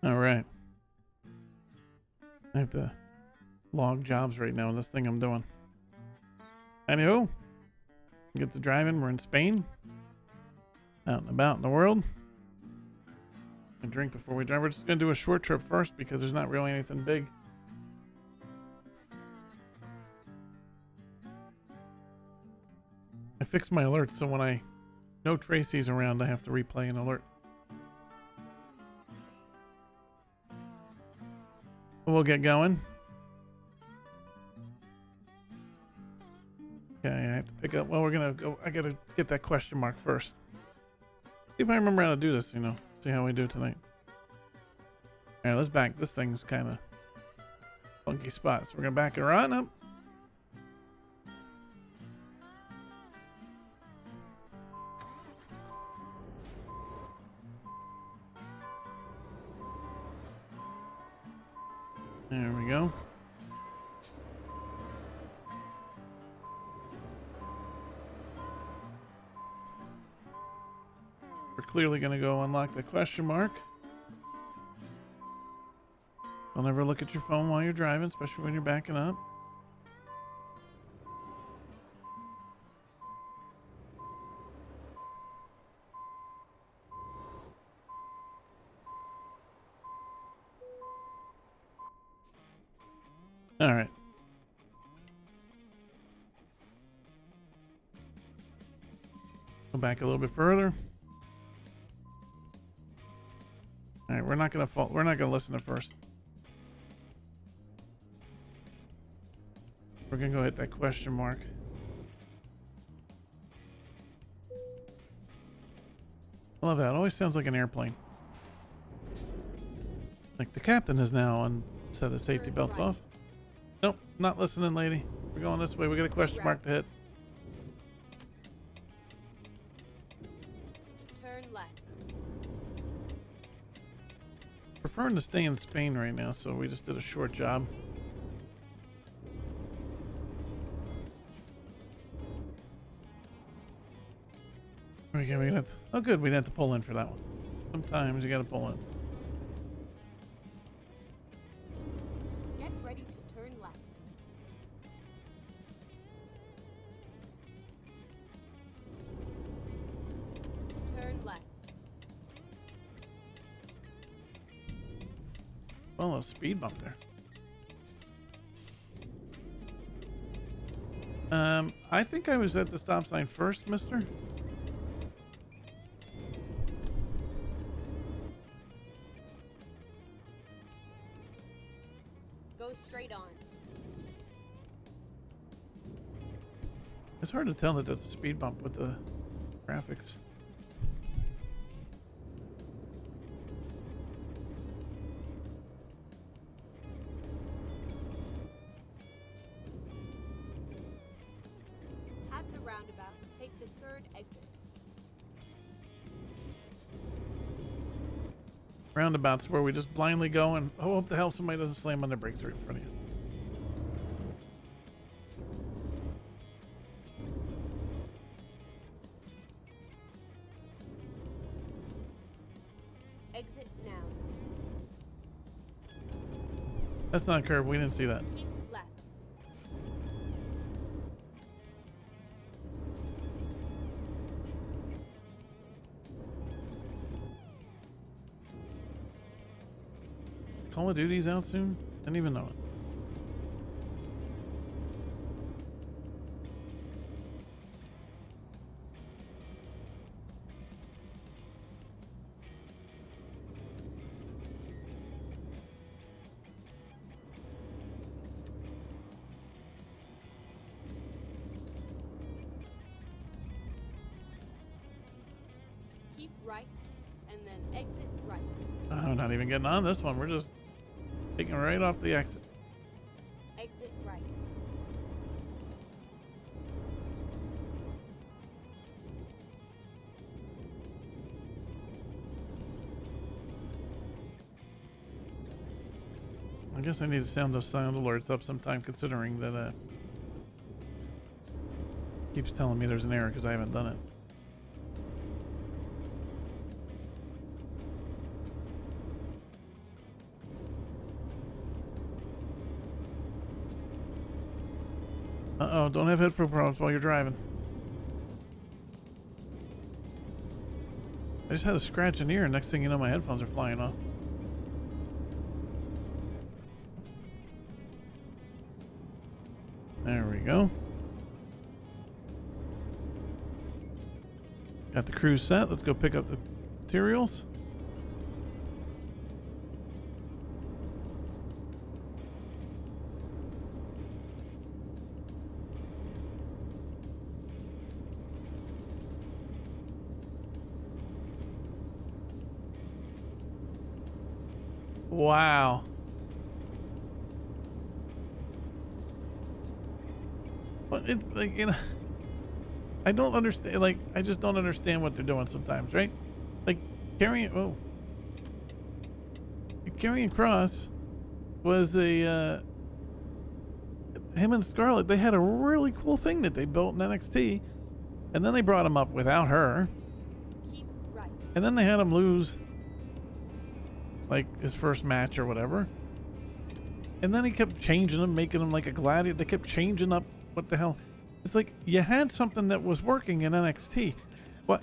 All right. I have to log jobs right now in this thing I'm doing. Anywho, get to driving. We're in Spain. Out and about in the world. And drink before we drive. We're just going to do a short trip first because there's not really anything big. I fixed my alerts so when I know Tracy's around, I have to replay an alert. We'll get going. Okay, I have to pick up. Well, we're gonna go. I gotta get that question mark first. See if I remember how to do this, See how we do tonight. Alright, let's back. This thing's kind of funky spot. So we're gonna back it right up. There we go. We're clearly going to go unlock the question mark. Don't ever look at your phone while you're driving, especially when you're backing up. All right. Go back a little bit further. All right, we're not gonna fall. We're not gonna listen at first. We're gonna go hit that question mark. I love that. It always sounds like an airplane. Like the captain has now set the safety belts off. Nope, not listening, lady. We're going this way. We got a question mark to hit. Turn left. Preferring to stay in Spain right now, so we just did a short job. Okay, we have. Oh, good. We didn't have to pull in for that one. Sometimes you got to pull in. Get ready to turn left. Turn left. Well, a speed bump there. I think I was at the stop sign first, mister. Go straight on. It's hard to tell that that's a speed bump with the graphics. At the roundabout, take the third exit. Roundabouts where we just blindly go and hope the hell somebody doesn't slam on their brakes right in front of you. Exit now. That's not a curve. We didn't see that. Keep left. Call of Duty's out soon? Didn't even know it. Keep right, and then exit right. I'm not even getting on this one. We're just taking right off the exit. Exit right. I guess I need to sound those sound alerts up sometime, considering that keeps telling me there's an error because I haven't done it. No, don't have headphone problems while you're driving. I just had a scratch in ear, and next thing you know, my headphones are flying off. There we go. Got the cruise set. Let's go pick up the materials. Wow. But it's like, you know, I don't understand. Like, I just don't understand what they're doing sometimes, right? Like, Karrion Kross was him and Scarlett, they had a really cool thing that they built in NXT, and then they brought him up without her. Keep right. And then they had him lose, like, his first match or whatever. And then he kept changing him, making him like a gladiator. They kept changing up. What the hell? It's like, you had something that was working in NXT. What?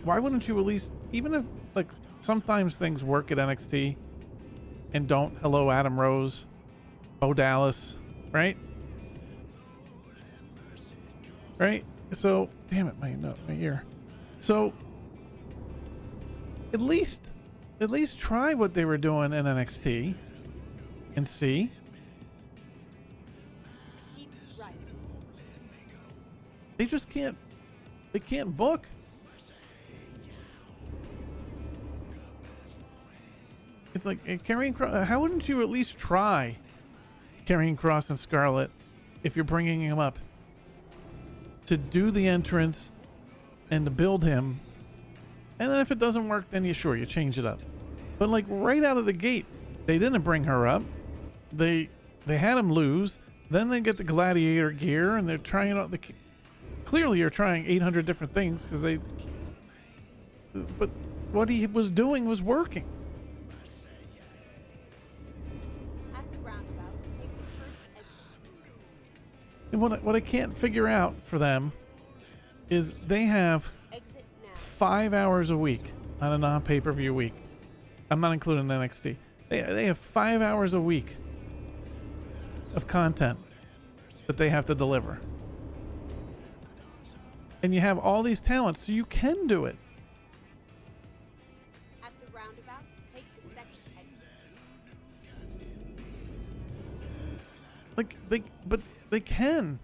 Why wouldn't you at least, even if, like, sometimes things work at NXT and don't. Hello, Adam Rose, Bo Dallas, right? Right? So, damn it, my ear. So, at least try what they were doing in NXT and see. Keep right. They just can't. They can't book. It's like Karrion Kross. How wouldn't you at least try Karrion Kross and Scarlett if you're bringing him up to do the entrance and to build him? And then if it doesn't work, then you change it up. But like right out of the gate, they didn't bring her up. They had him lose. Then they get the gladiator gear, and they're trying out the. Clearly, you're trying 800 different things because they. But what he was doing was working. At the roundabout, take the first exit. And what I can't figure out for them is they have Exit now. 5 hours a week on a non-pay-per-view week. I'm not including NXT. They have 5 hours a week of content that they have to deliver. And you have all these talents, so you can do it. At the roundabout, take the second exit. But they can.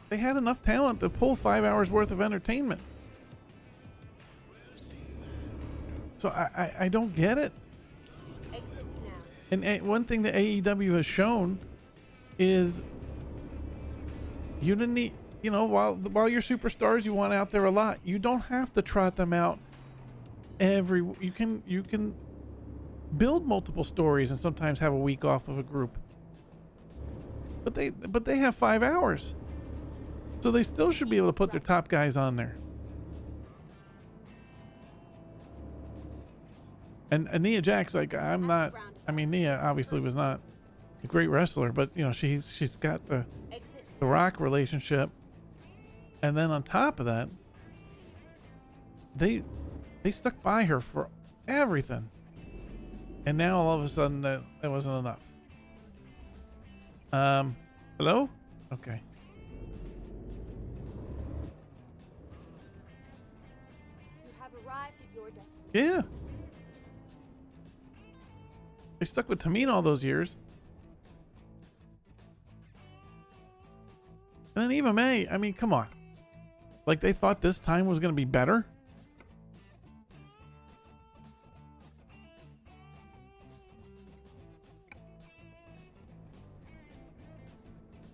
They had enough talent to pull 5 hours worth of entertainment. So I don't get it. Exit now. And one thing that AEW has shown is you didn't need, you know, while you're superstars, you want out there a lot. You don't have to trot them out you can build multiple stories and sometimes have a week off of a group. But they have 5 hours. So they still should be able to put their top guys on there. And Nia Jax, like, Nia obviously was not a great wrestler, but you know, she's got the Rock relationship. And then on top of that, they stuck by her for everything. And now all of a sudden that wasn't enough. Hello? Okay. You have arrived at your destination. Yeah. They stuck with Tamina all those years. And then Eva May, I mean, come on. Like, they thought this time was going to be better?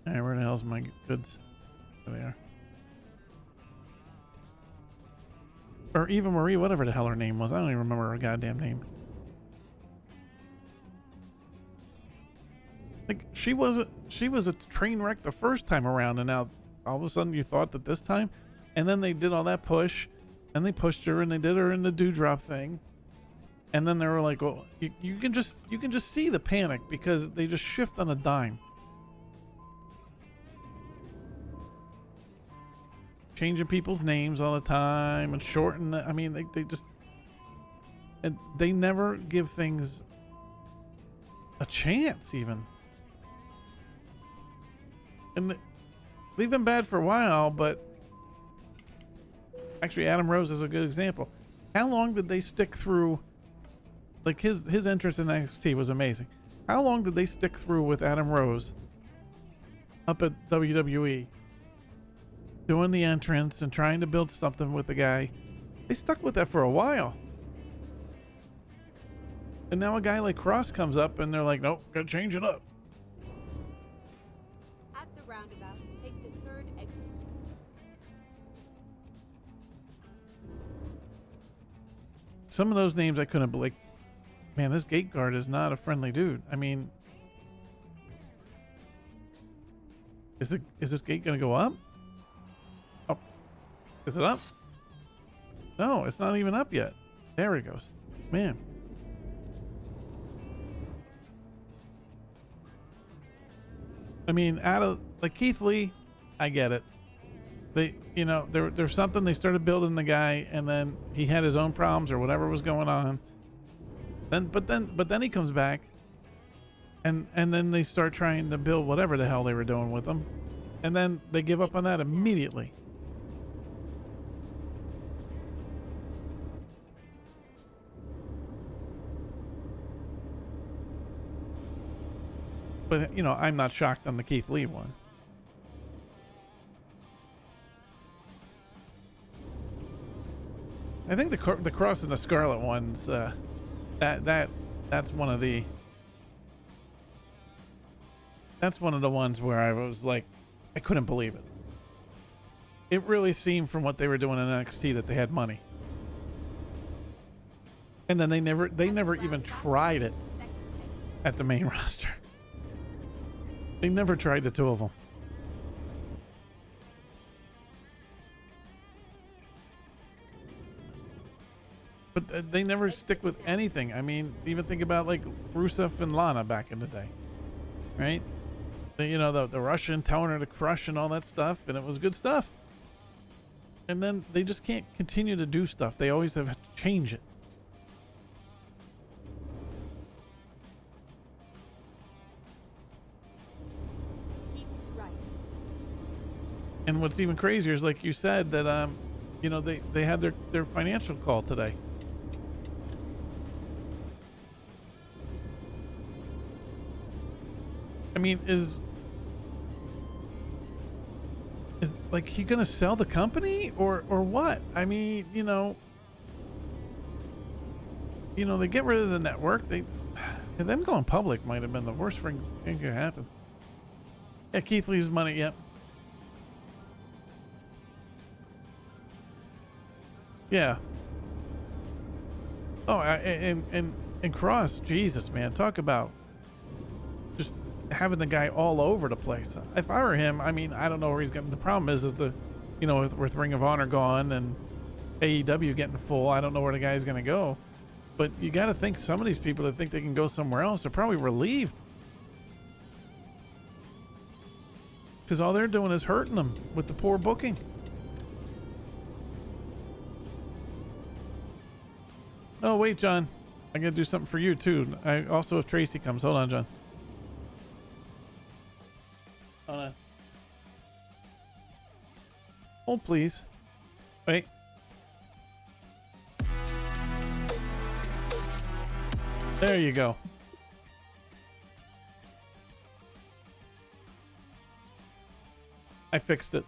Alright, where the hell's my goods? There they are. Or Eva Marie, whatever the hell her name was. I don't even remember her goddamn name. Like, she was a train wreck the first time around, and now all of a sudden you thought that this time, and then they did all that push, and they pushed her, and they did her in the dewdrop thing, and then they were like, well, you can just see the panic because they just shift on a dime. changing people's names all the time and shorten. I mean, they just, and they never give things a chance even. And they've been bad for a while, but actually Adam Rose is a good example. How long did they stick through? Like his interest in NXT was amazing. How long did they stick through with Adam Rose up at WWE, doing the entrance and trying to build something with the guy? They stuck with that for a while. And now a guy like Cross comes up and they're like, nope, gotta change it up. At the roundabout, take the third exit. Some of those names I couldn't believe. Man, this gate guard is not a friendly dude. I mean, is this gate gonna go up? Oh, is it up? No, it's not even up yet. There it goes. Man. I mean, out of like Keith Lee, I get it. They, you know, there's something, they started building the guy, and then he had his own problems or whatever was going on. But then he comes back, and then they start trying to build whatever the hell they were doing with him, and then they give up on that immediately. But you know, I'm not shocked on the Keith Lee one. I think the Cross and the Scarlet ones, that's one of the ones where I was like, I couldn't believe it. It really seemed from what they were doing in NXT that they had money, and then they never even tried it at the main roster. They never tried the two of them. But they never stick with anything. I mean, even think about like Rusev and Lana back in the day, right? You know, the Russian telling her to crush and all that stuff, and it was good stuff. And then they just can't continue to do stuff. They always have to change it. Keep right. And what's even crazier is, like you said, that you know, they had their financial call today. I mean, is like he gonna sell the company or what? I mean, you know, they get rid of the network. Them going public might have been the worst thing that could happen. Yeah, Keith Lee's money. Yep. Yeah. Oh, and Cross, Jesus, man, talk about just having the guy all over the place. If I were him, I mean, I don't know where he's getting. The problem is the, you know, with Ring of Honor gone and AEW getting full, I don't know where the guy's gonna go. But you got to think some of these people that think they can go somewhere else are probably relieved, because all they're doing is hurting them with the poor booking. Oh wait, John, I gotta do something for you too. I also, if Tracy comes, hold on, John. Hold on. Hold, please. Wait. There you go. I fixed it.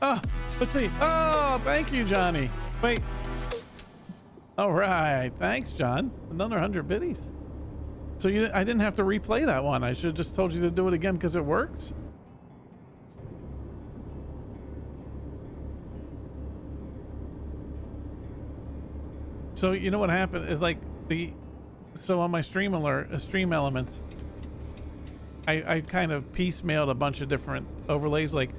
Oh, let's see. Oh, thank you, Johnny. Wait. All right. Thanks, John. Another 100 biddies. So I didn't have to replay that one. I should have just told you to do it again because it works. So you know what happened is, like, so on my stream alert, stream elements, I kind of piecemealed a bunch of different overlays. Like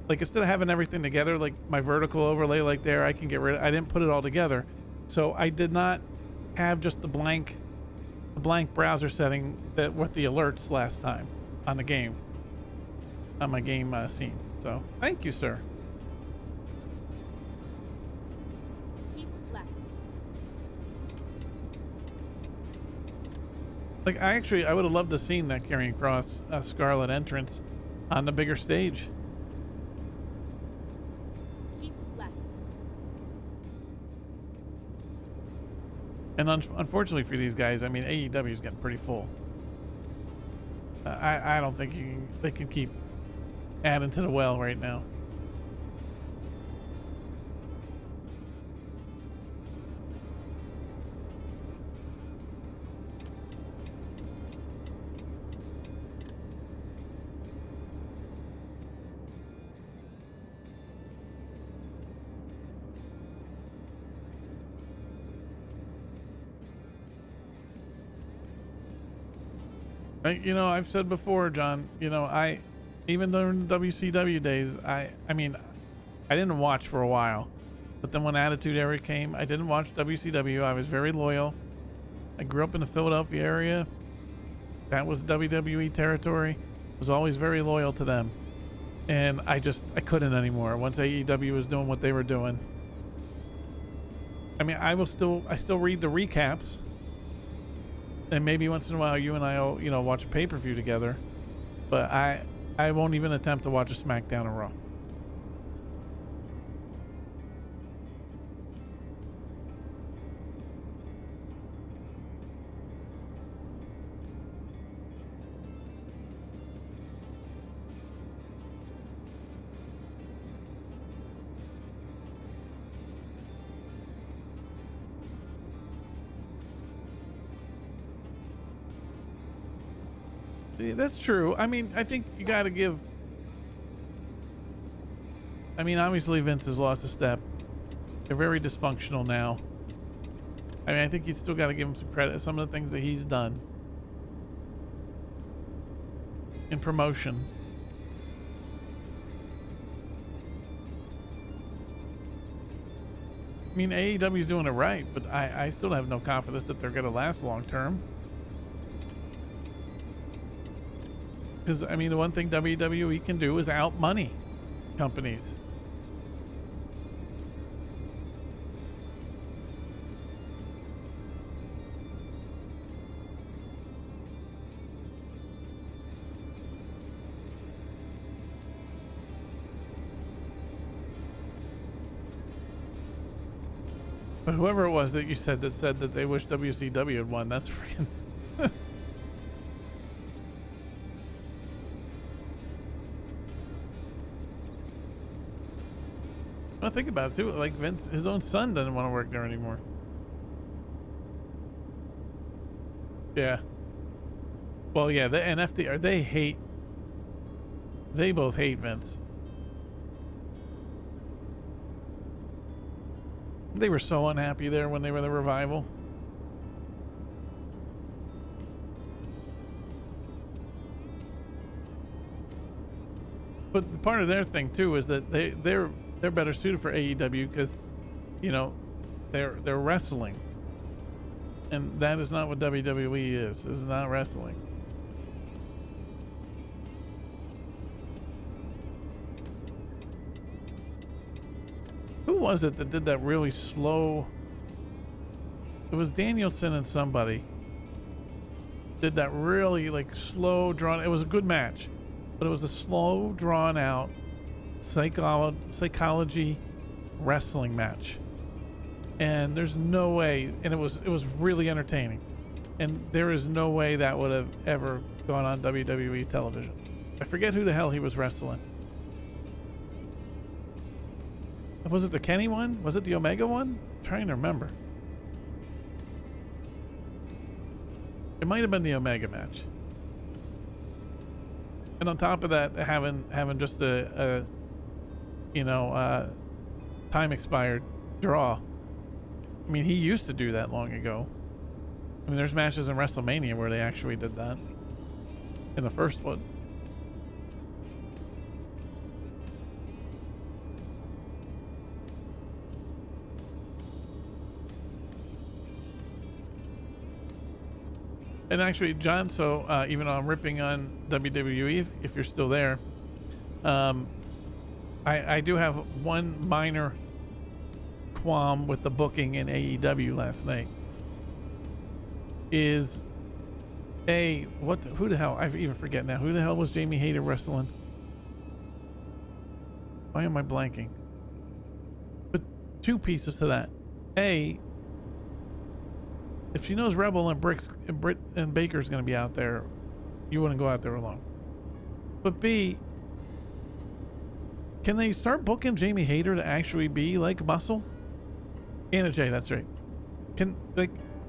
instead of having everything together, like my vertical overlay, like there, I can get rid of. I didn't put it all together, so I did not have just the blank the blank browser setting that with the alerts last time on the game, on my game scene. So thank you, sir. Keep left. Like I would have loved to seen that Karrion Kross Scarlet entrance on the bigger stage. Keep left. And unfortunately for these guys, I mean, AEW is getting pretty full. I don't think they can keep adding to the well right now. You know, I've said before, John, you know, even during the WCW days, I mean, I didn't watch for a while, but then when Attitude Era came, I didn't watch WCW. I was very loyal. I grew up in the Philadelphia area. That was WWE territory. Was always very loyal to them. And I couldn't anymore once AEW was doing what they were doing. I mean, I still read the recaps. And maybe once in a while you and I'll, you know, watch a pay-per-view together. But I won't even attempt to watch a SmackDown or Raw. Yeah, that's true. I mean, I think you got to give. I mean, obviously Vince has lost a step. They're very dysfunctional now. I mean, I think you still got to give him some credit. Some of the things that he's done in promotion. I mean, AEW's doing it right, but I still have no confidence that they're going to last long term. Because, I mean, the one thing WWE can do is out money companies. But whoever it was that you said that they wish WCW had won, that's freaking... Well, think about it too. Like Vince, his own son doesn't want to work there anymore. Yeah. Well, yeah. And FTR, they both hate Vince. They were so unhappy there when they were the Revival. But part of their thing too is that they're better suited for AEW because, you know, they're wrestling, and that is not what WWE is. It's not wrestling. Who was it that did that really slow? It was Danielson and somebody did that really like slow drawn. It was a good match, but it was a slow drawn out psychology wrestling match, and there's no way, and it was really entertaining, and there is no way that would have ever gone on WWE television. I forget who the hell he was wrestling. Was it the Kenny one? Was it the Omega one? I'm trying to remember. It might have been the Omega match. And on top of that, having just a you know, time expired draw. I mean, he used to do that long ago. I mean, there's matches in WrestleMania where they actually did that. In the first one. And actually, John, so even though I'm ripping on WWE, if you're still there, I do have one minor qualm with the booking in AEW last night. Is who the hell? I even forget now. Who the hell was Jamie Hayter wrestling? Why am I blanking? But two pieces to that. If she knows Rebel and Britt and Baker's going to be out there, you wouldn't go out there alone. But B, can they start booking Jamie Hayter to actually be like Muscle? Anna Jay, that's right.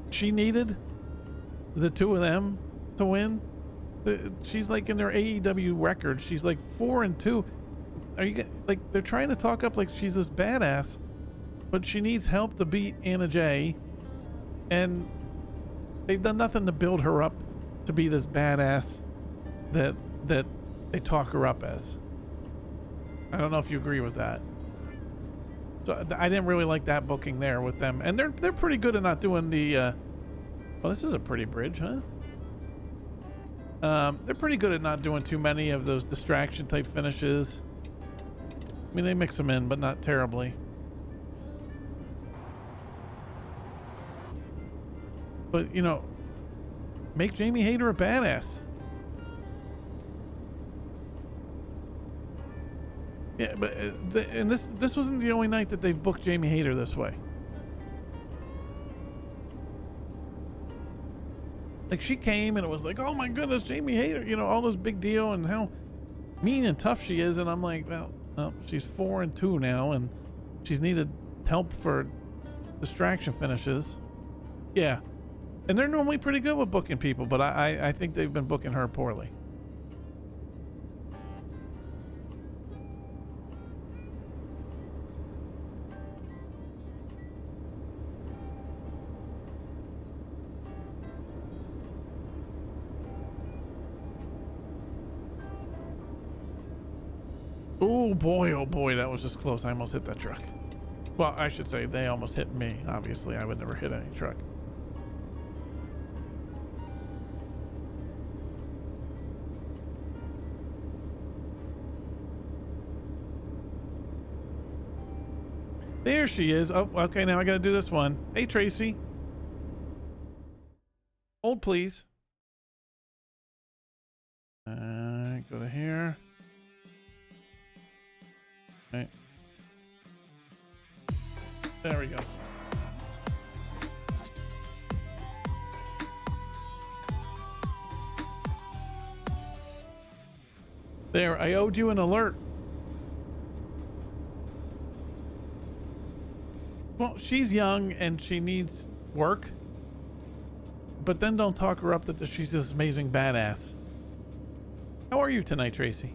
She needed the two of them to win. She's like in their AEW record. She's like 4-2. Are you like, they're trying to talk up like she's this badass, but she needs help to beat Anna Jay, and they've done nothing to build her up to be this badass that they talk her up as. I don't know if you agree with that. So I didn't really like that booking there with them, and they're pretty good at not doing the. Well, this is a pretty bridge, huh? They're pretty good at not doing too many of those distraction type finishes. I mean, they mix them in, but not terribly. But, you know, make Jamie Hayter a badass. Yeah, but and this wasn't the only night that they've booked Jamie Hayter this way. Like, she came and it was like, oh my goodness, Jamie Hayter, you know, all this big deal and how mean and tough she is. And I'm like, well, she's 4-2 now, and she's needed help for distraction finishes. Yeah. And they're normally pretty good with booking people, but I think they've been booking her poorly. Oh boy, that was just close. I almost hit that truck. Well, I should say they almost hit me. Obviously, I would never hit any truck. There she is. Oh, okay, now I gotta do this one. Hey, Tracy. Hold, please. Go to here. Right. There we go. There, I owed you an alert. Well, she's young and she needs work. But then don't talk her up that she's this amazing badass. How are you tonight, Tracy?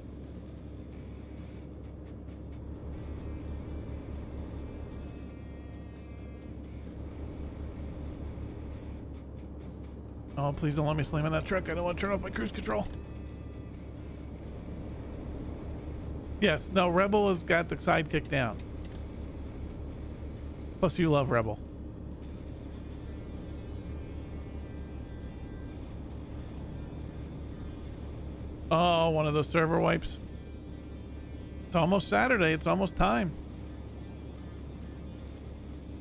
Oh, please don't let me slam in that truck. I don't want to turn off my cruise control. Yes, no, Rebel has got the sidekick down. Plus, you love Rebel. Oh, one of those server wipes. It's almost Saturday. It's almost time.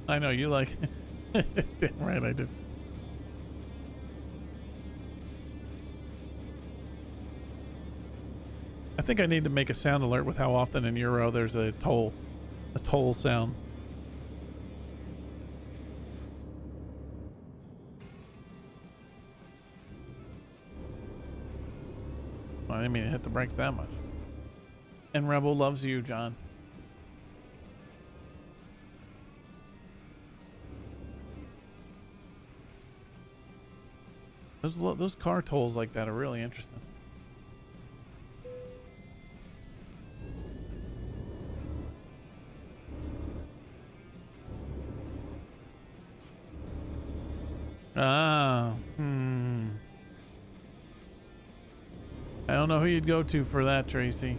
I know you like. Damn right I do. I think I need to make a sound alert with how often in Euro there's a toll sound. I didn't mean to hit the brakes that much. And Rebel loves you, John. Those car tolls like that are really interesting. I don't know who you'd go to for that, Tracy.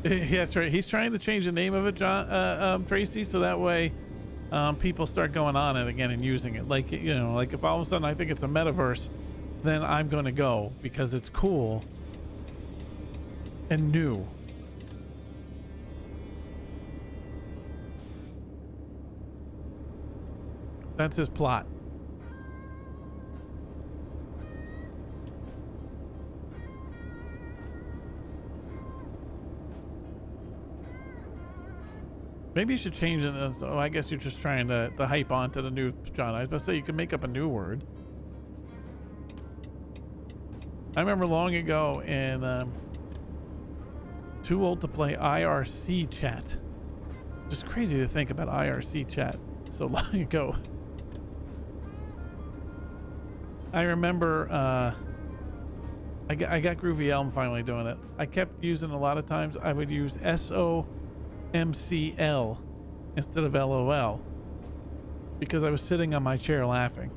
Yeah, that's right. He's trying to change the name of it, John, Tracy, so that way people start going on it again and using it. Like, you know, like if all of a sudden I think it's a metaverse, then I'm going to go because it's cool and new. That's his plot. Maybe you should change it. Oh, I guess you're just trying to hype onto the new John. I was about to say you can make up a new word. I remember long ago in Too Old to Play IRC chat. Just crazy to think about IRC chat so long ago. I remember I got Groovy Elm finally doing it. I kept using a lot of times. I would use SOMCL instead of LOL because I was sitting on my chair laughing.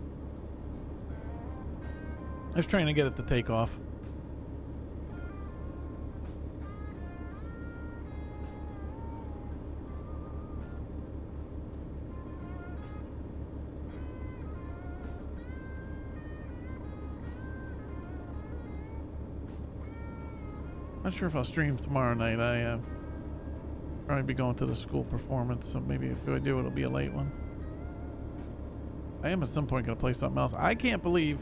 I was trying to get it to take off. Not sure if I'll stream tomorrow night. I probably be going to the school performance, so maybe if I do, it'll be a late one. I am at some point going to play something else. I can't believe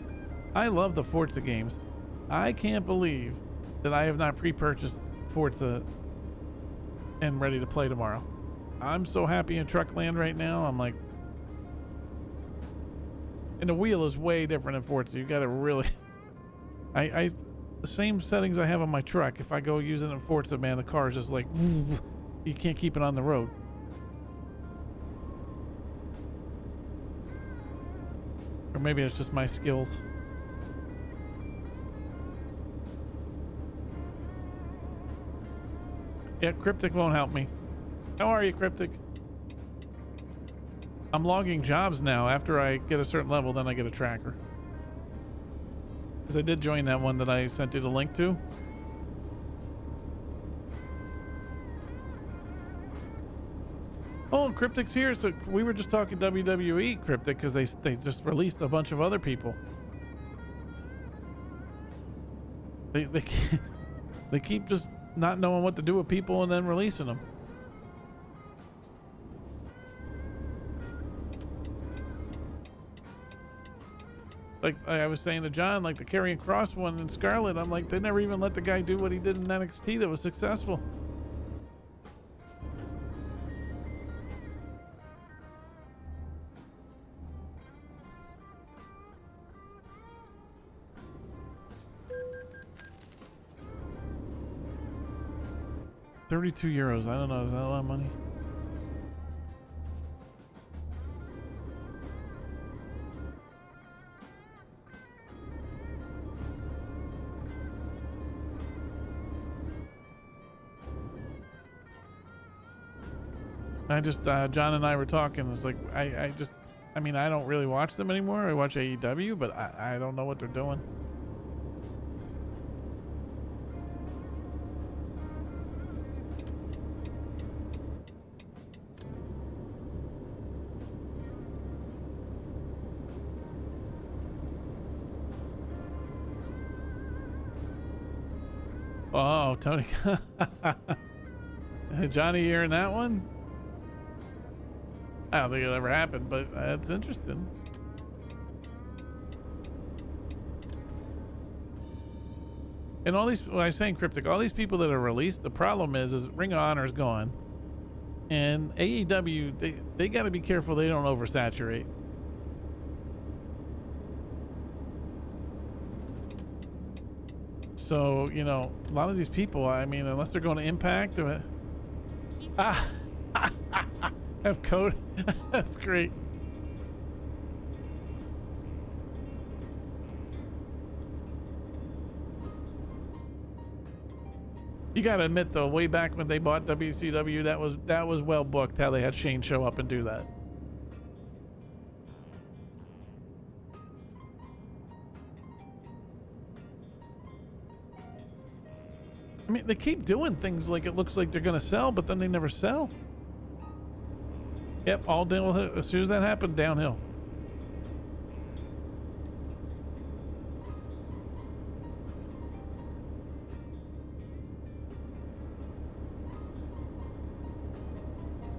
I love the Forza games. I can't believe that I have not pre-purchased Forza and ready to play tomorrow. I'm so happy in Truckland right now. I'm like, and the wheel is way different in Forza. You got to really, I the same settings I have on my truck. If I go use it in Forza, man, the car is just like, you can't keep it on the road. Or maybe it's just my skills. Yeah, Cryptic won't help me. How are you, Cryptic? I'm logging jobs now. After I get a certain level, then I get a tracker. Because I did join that one that I sent you the link to. Oh, Cryptic's here. So we were just talking WWE, Cryptic, because they just released a bunch of other people. They keep just not knowing what to do with people and then releasing them. Like I was saying to John, like the Karrion Kross one in Scarlet, I'm like, they never even let the guy do what he did in NXT that was successful. €32. I don't know. Is that a lot of money? I just, John and I were talking. It's like, I mean, I don't really watch them anymore. I watch AEW, but I don't know what they're doing. Oh, Tony. Johnny, you're in that one? I don't think it'll ever happen, but it's interesting. And all these, when I was saying Cryptic, all these people that are released, the problem is Ring of Honor is gone. And AEW, they got to be careful they don't oversaturate. So, you know, a lot of these people, I mean, unless they're going to Impact or... have code. That's great. You gotta admit though, way back when they bought WCW, that was well booked how they had Shane show up and do that. I mean, they keep doing things like it looks like they're gonna sell, but then they never sell. Yep, all downhill. As soon as that happened, downhill.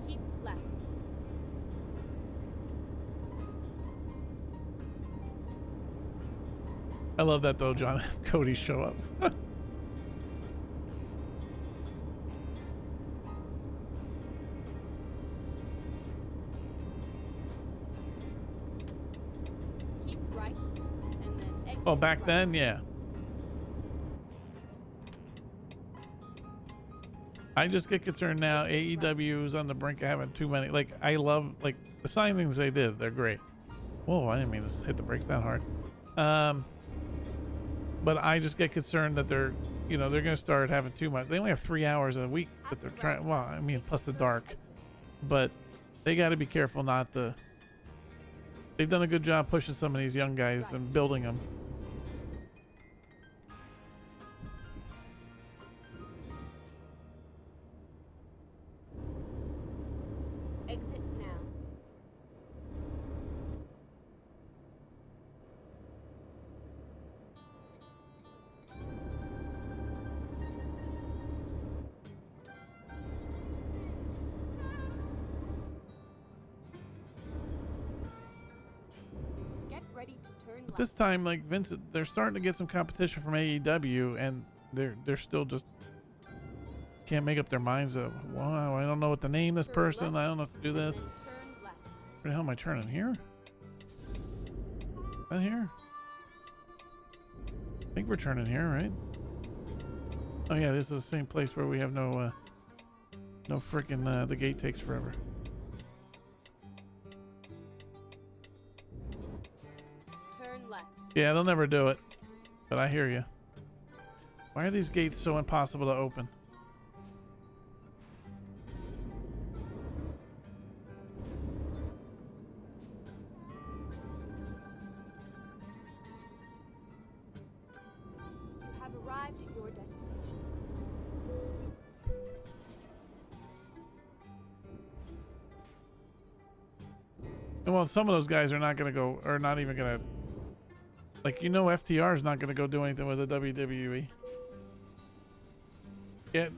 Keep left. I love that though, John. Cody show up. Keep right, and then exit Well, back right. then, yeah. I just get concerned now. AEW is on the brink of having too many. Like, I love like the signings they did. They're great. Whoa, I didn't mean to hit the brakes that hard. But I just get concerned that they're going to start having too much. They only have 3 hours a week that they're trying. Well, I mean, plus the dark, but they got to be careful not to. They've done a good job pushing some of these young guys and building them. Exit now. Get ready to turn left. This time, like Vince, they're starting to get some competition from AEW, and they're still just can't make up their minds of, wow, I don't know what to name this person. I don't know if to do this. Turn left. Where the hell am I turning here? That here? I think we're turning here, right? Oh yeah, this is the same place where we have no freaking the gate takes forever. Turn left. Yeah, they'll never do it. But I hear you. Why are these gates so impossible to open? You have arrived at your destination. And well, some of those guys are not gonna go, or not even gonna, like, FTR is not gonna go do anything with the WWE. Yeah,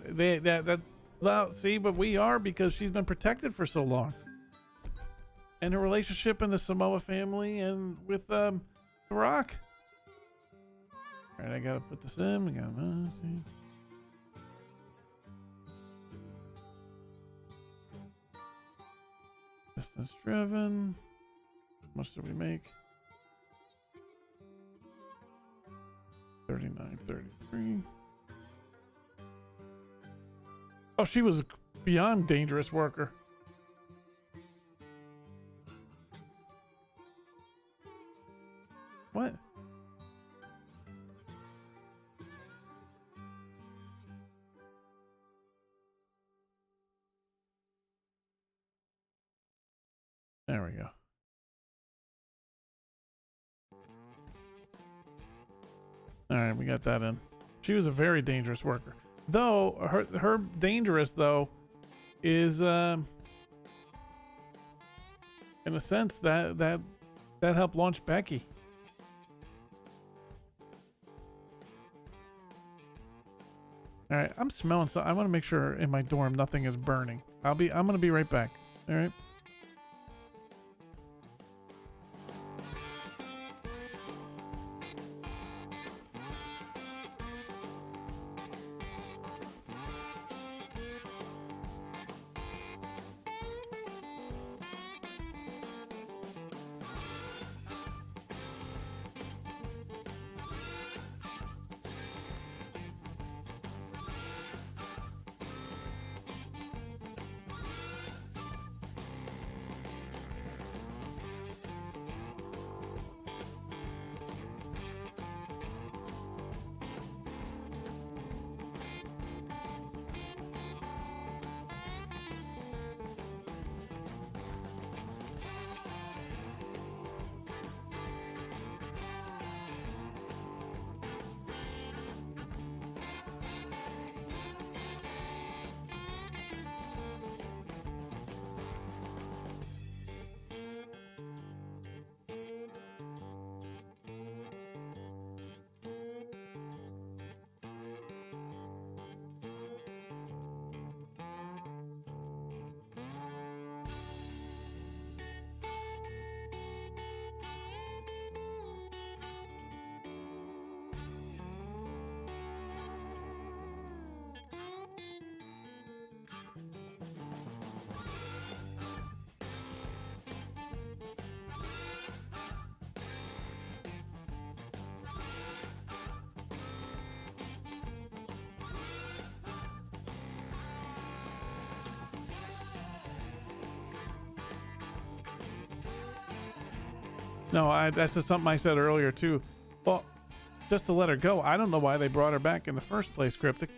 well, see, but we are, because she's been protected for so long. And her relationship in the Samoa family and with The Rock. All right, I gotta put this in. We got see. Distance driven. How much did we make? 39.33. Oh, she was a beyond dangerous worker. What? There we go. All right, we got that in. She was a very dangerous worker. Though her dangerous though is in a sense that helped launch Becky. All right, I'm smelling so I want to make sure in my dorm nothing is burning. I'm going to be right back. All right. No, that's just something I said earlier too. Well, just to let her go. I don't know why they brought her back in the first place, Cryptic.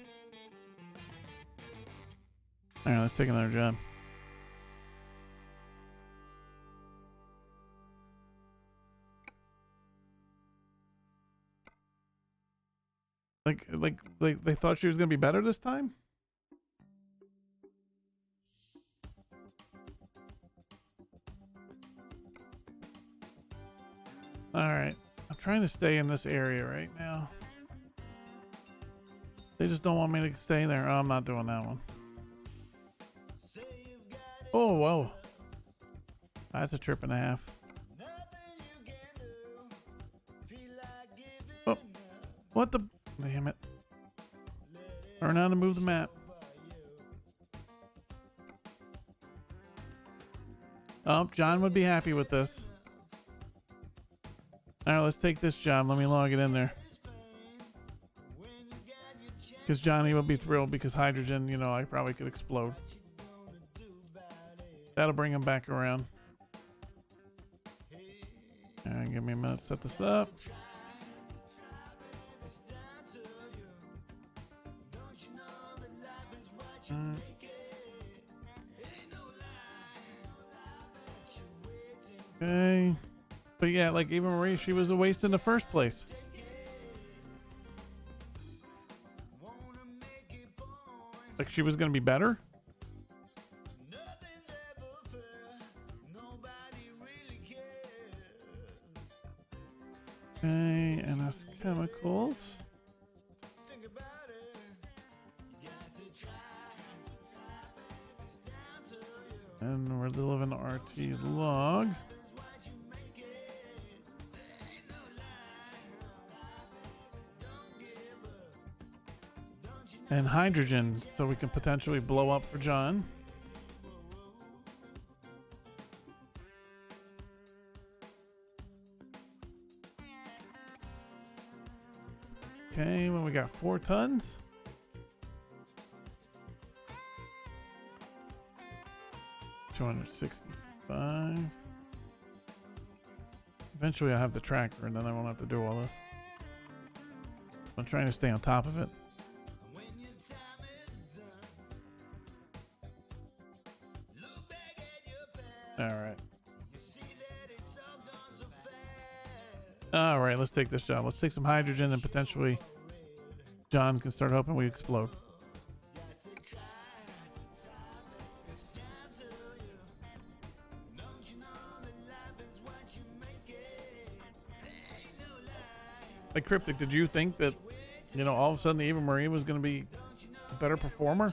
All right, let's take another job. Like they thought she was gonna be better this time. All right, I'm trying to stay in this area right now. They just don't want me to stay there. Oh, I'm not doing that one. Oh, whoa. That's a trip and a half. Oh, what the? Damn it. Learn how to move the map. Oh, John would be happy with this. All right, let's take this job. Let me log it in there. Because Johnny will be thrilled because hydrogen, you know, I probably could explode. That'll bring him back around. All right, give me a minute to set this up. Okay. But yeah, like Eva Marie, she was a waste in the first place. Like she was going to be better. Okay, NS Chemicals. And we're living RT log. And hydrogen, so we can potentially blow up for John. Okay, well, we got 4 tons. $265. Eventually I'll have the tractor and then I won't have to do all this. I'm trying to stay on top of it. Alright. Alright, let's take this job. Let's take some hydrogen and potentially John can start hoping we explode. Like Cryptic, did you think that, you know, all of a sudden Eva Marie was going to be a better performer?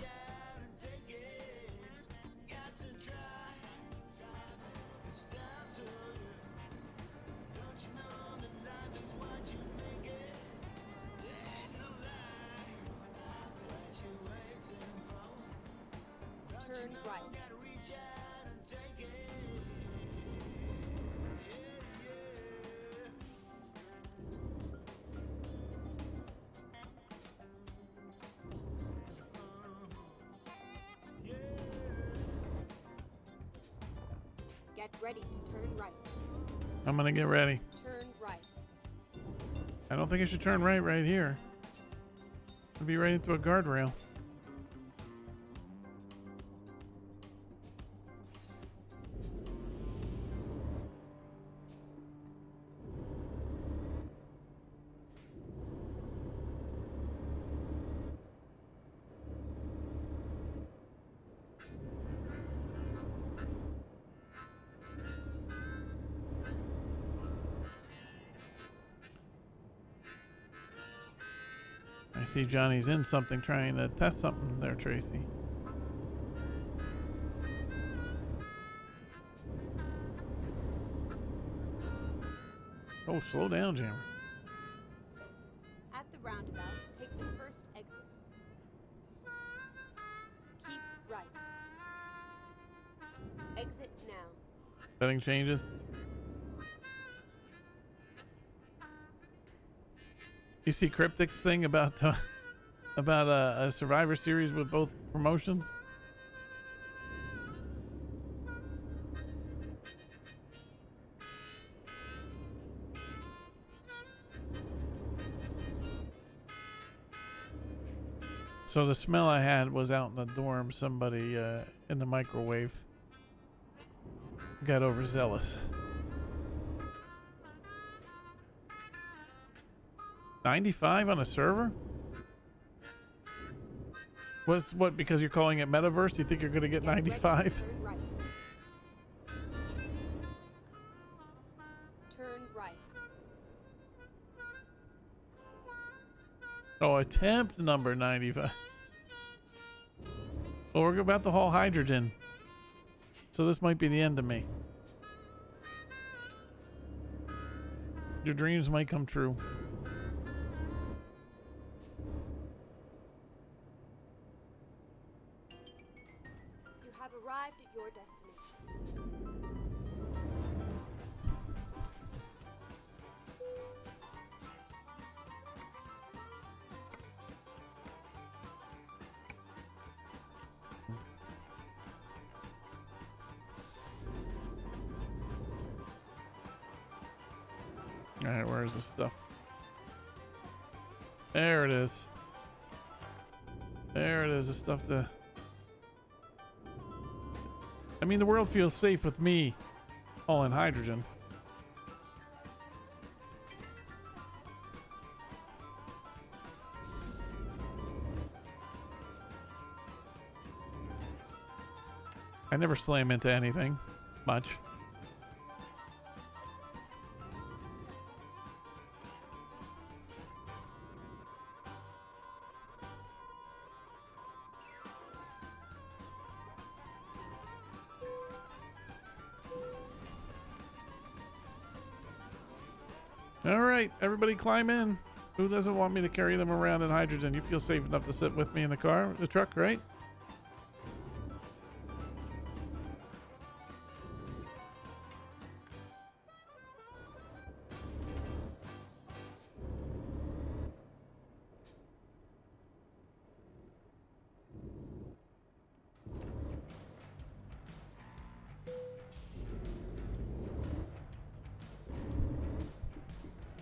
Turn right. Get ready to turn right. I'm going to get ready. Turn right. I don't think I should turn right here. I'd be right into a guardrail. I see Johnny's in something trying to test something there, Tracy. Oh, slow down, Jammer. At the roundabout, take the first exit. Keep right. Exit now. Setting changes. You see Cryptic's thing about a Survivor Series with both promotions? So the smell I had was out in the dorm. Somebody in the microwave got overzealous. 95 on a server? What, because you're calling it metaverse? You think you're gonna get 95? Turn right. Turn right. Oh, attempt number 95. Well, we're about to haul hydrogen. So this might be the end of me. Your dreams might come true. You have arrived at your destination. Alright, where's this stuff? There it is. There it is, the stuff that... I mean, the world feels safe with me hauling hydrogen. I never slam into anything much. All right, everybody climb in. Who doesn't want me to carry them around in hydrogen? You feel safe enough to sit with me in the car, the truck, right?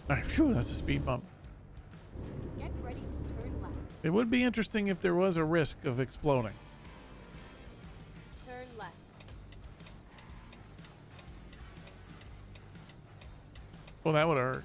All right, phew, that's a speed bump. Get ready to turn left. It would be interesting if there was a risk of exploding. Turn left. Well, that would hurt.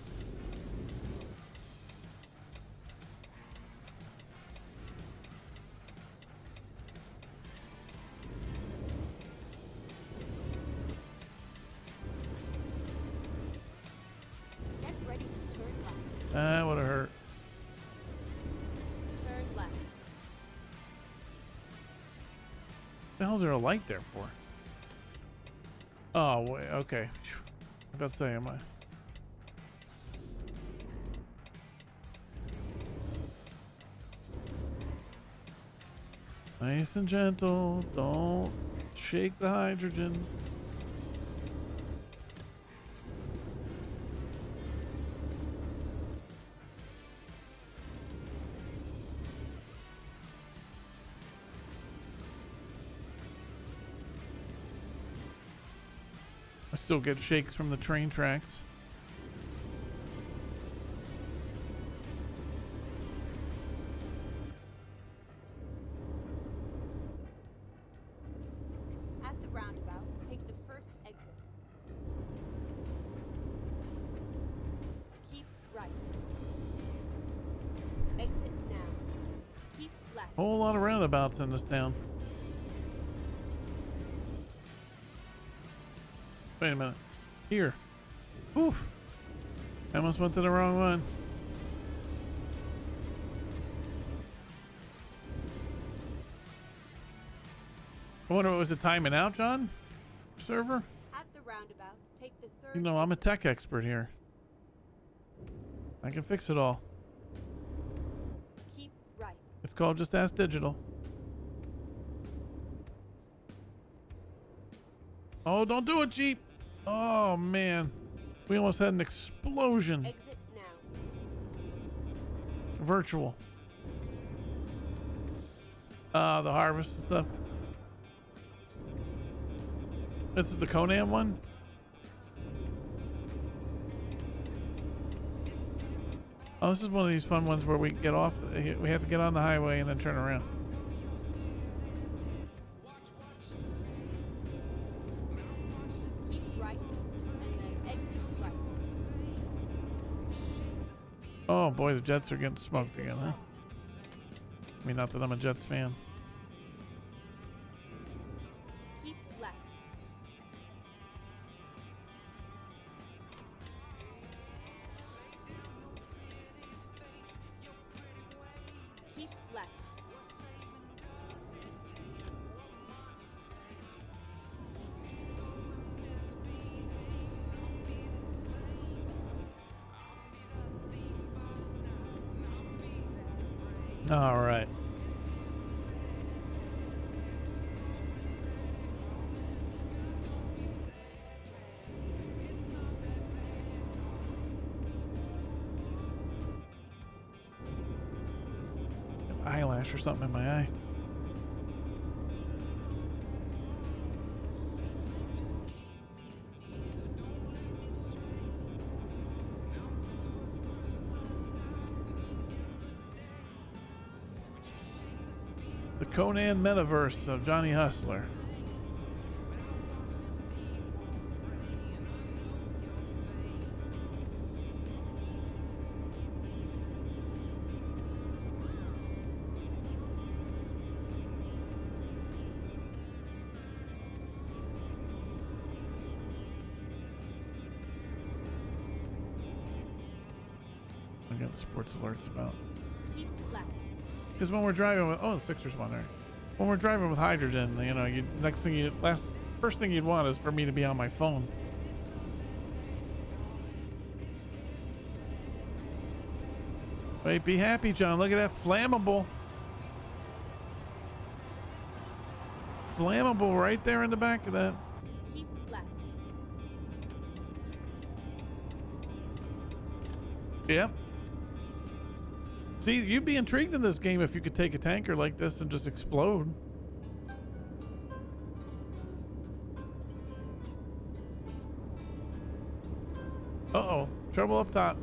Get ready to turn left. That would have hurt. Turn left. What the hell is there a light there for? Oh, wait, okay. Phew. I was about to say, am I? Nice and gentle. Don't shake the hydrogen. I still get shakes from the train tracks. At the roundabout, take the first exit. Keep right. Exit now. Keep left. Whole lot of roundabouts in this town. Wait a minute. Here. Oof. I almost went to the wrong one. I wonder what was the timing out, John? Server? At the roundabout, take the third You know, I'm a tech expert here. I can fix it all. Keep right. It's called Just Ask Digital. Oh, don't do it, Jeep. Oh, man. We almost had an explosion. Exit now. Virtual. The harvest and stuff. This is the Conan one? Oh, this is one of these fun ones where we get off. We have to get on the highway and then turn around. Keep right, and then exit right. Oh boy, the Jets are getting smoked again, huh? I mean, not that I'm a Jets fan. Keep left. Keep left. All right. An eyelash or something in my eye. The Conan metaverse of Johnny Hustler. I got sports alerts about. Keep left. Because when we're driving with, oh, the Sixers won there. When we're driving with hydrogen, you know, first thing you'd want is for me to be on my phone. Wait, be happy, John. Look at that flammable. Flammable right there in the back of that. Keep left. Yep. See, you'd be intrigued in this game if you could take a tanker like this and just explode. Uh-oh. Trouble up top.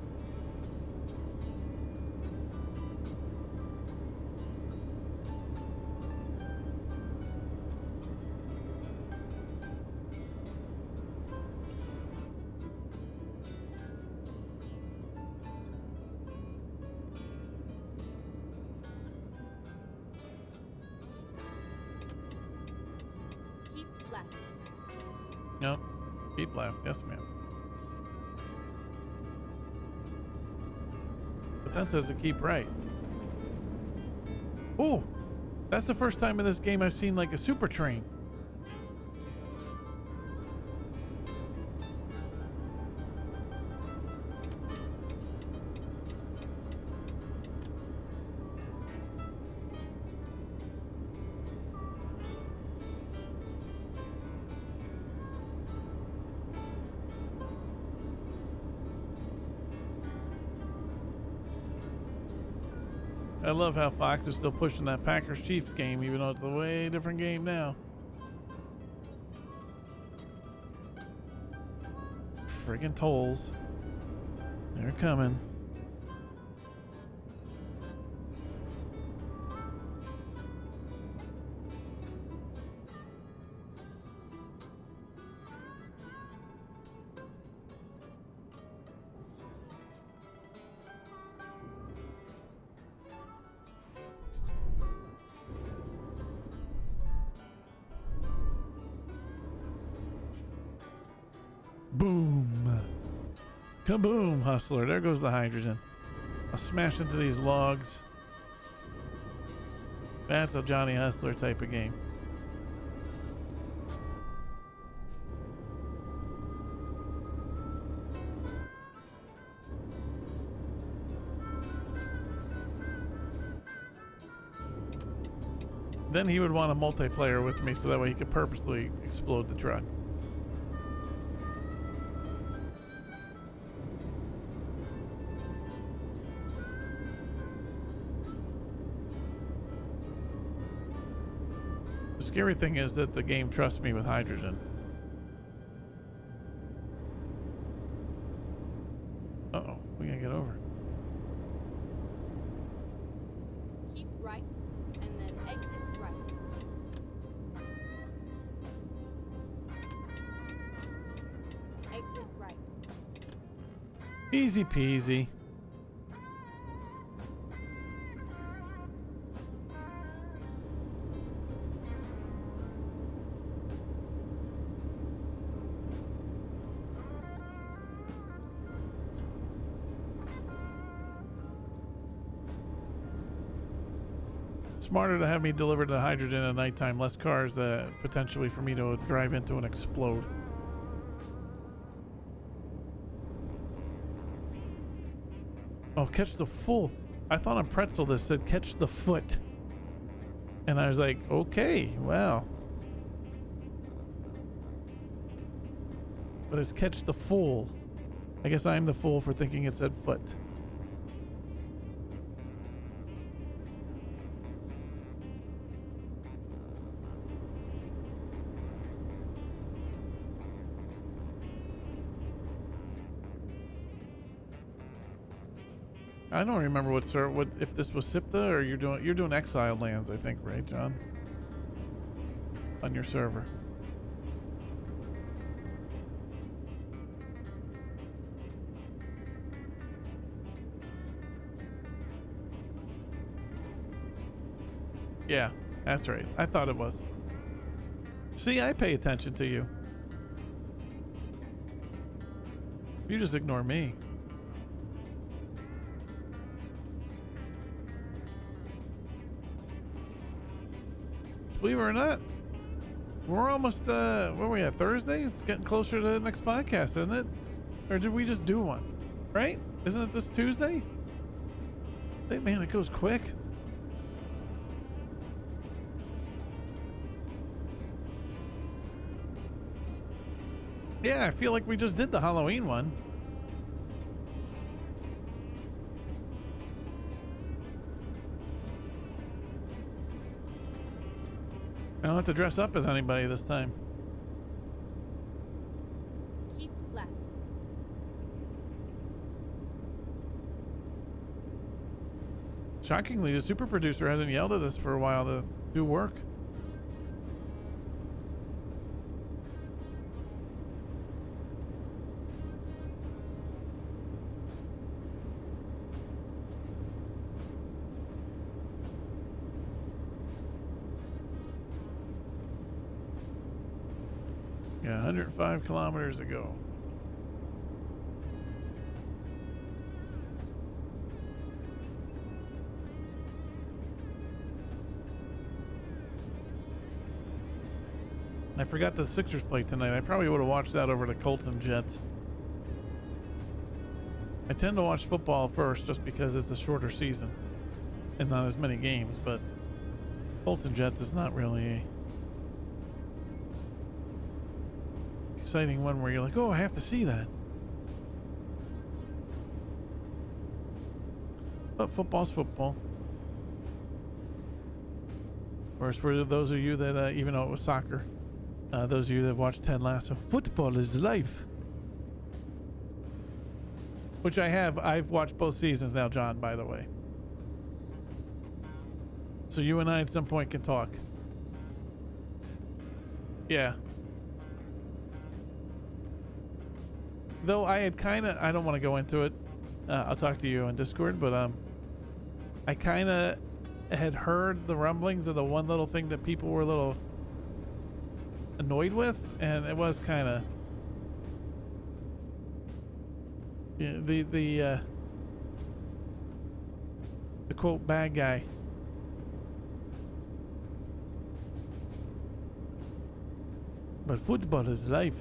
Keep left. Nope. Keep left. Yes, ma'am. But that says to keep right. Ooh! That's the first time in this game I've seen like a super train. I love how Fox is still pushing that Packers Chiefs game, even though it's a way different game now. Friggin' tolls. They're coming. Boom. Kaboom, Hustler. There goes the hydrogen. I'll smash into these logs. That's a Johnny Hustler type of game. Then he would want a multiplayer with me so that way he could purposely explode the truck. The scary thing is that the game trusts me with hydrogen. Uh-oh, we gotta get over. Easy peasy. Smarter to have me deliver the hydrogen at nighttime, less cars potentially for me to drive into and explode. Oh, catch the full. I thought on pretzel this said catch the foot. And I was like, okay, wow. But it's catch the fool. I guess I'm the fool for thinking it said foot. I don't remember what if this was SIPTA or you're doing Exile Lands, I think, right, John? On your server. Yeah, that's right. I thought it was. See, I pay attention to you. You just ignore me. Believe it or not, we're almost, where are we at? Thursday? It's getting closer to the next podcast, isn't it? Or did we just do one? Right? Isn't it this Tuesday? Hey, man, it goes quick. Yeah, I feel like we just did the Halloween one. I don't have to dress up as anybody this time. Keep left. Shockingly, the super producer hasn't yelled at us for a while to do work. Yeah, 105 kilometers ago. I forgot the Sixers play tonight. I probably would have watched that over the Colts and Jets. I tend to watch football first just because it's a shorter season and not as many games, but Colts and Jets is not really a exciting one where you're like, oh, I have to see that. But football's football. Whereas for those of you that, even though it was soccer, those of you that have watched Ted Lasso, football is life. Which I have. I've watched both seasons now, John, by the way. So you and I at some point can talk. Yeah. Though I had kind of, I don't want to go into it. I'll talk to you on Discord, but I kind of had heard the rumblings of the one little thing that people were a little annoyed with, and it was kind of, yeah, the quote bad guy. But football is life.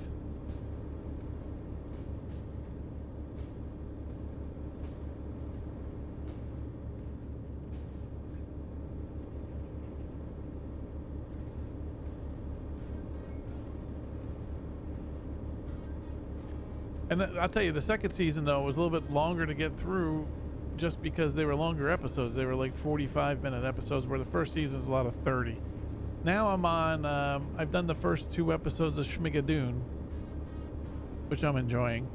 And I'll tell you, the second season, though, was a little bit longer to get through just because they were longer episodes. They were like 45-minute episodes, where the first season's a lot of 30. Now I'm on, I've done the first 2 episodes of Schmigadoon, which I'm enjoying.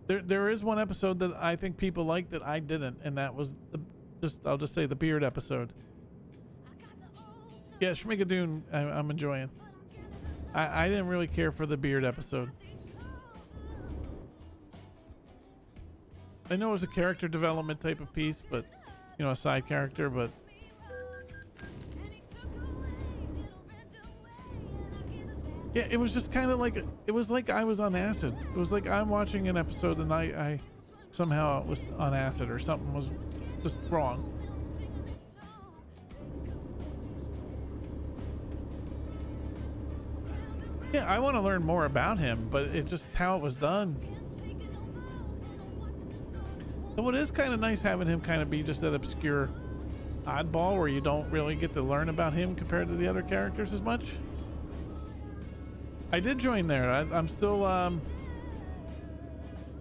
There is one episode that I think people like that I didn't, and that was I'll just say the beard episode. Yeah, Schmigadoon, I'm enjoying. I didn't really care for the beard episode. I know it was a character development type of piece, but you know, a side character, but yeah, it was just kind of like it was like I was on acid. It was like I'm watching an episode and I somehow was on acid or something was just wrong. Yeah, I want to learn more about him, but it's just how it was done. So it is kind of nice having him kind of be just that obscure oddball where you don't really get to learn about him compared to the other characters as much. I did join there. I'm still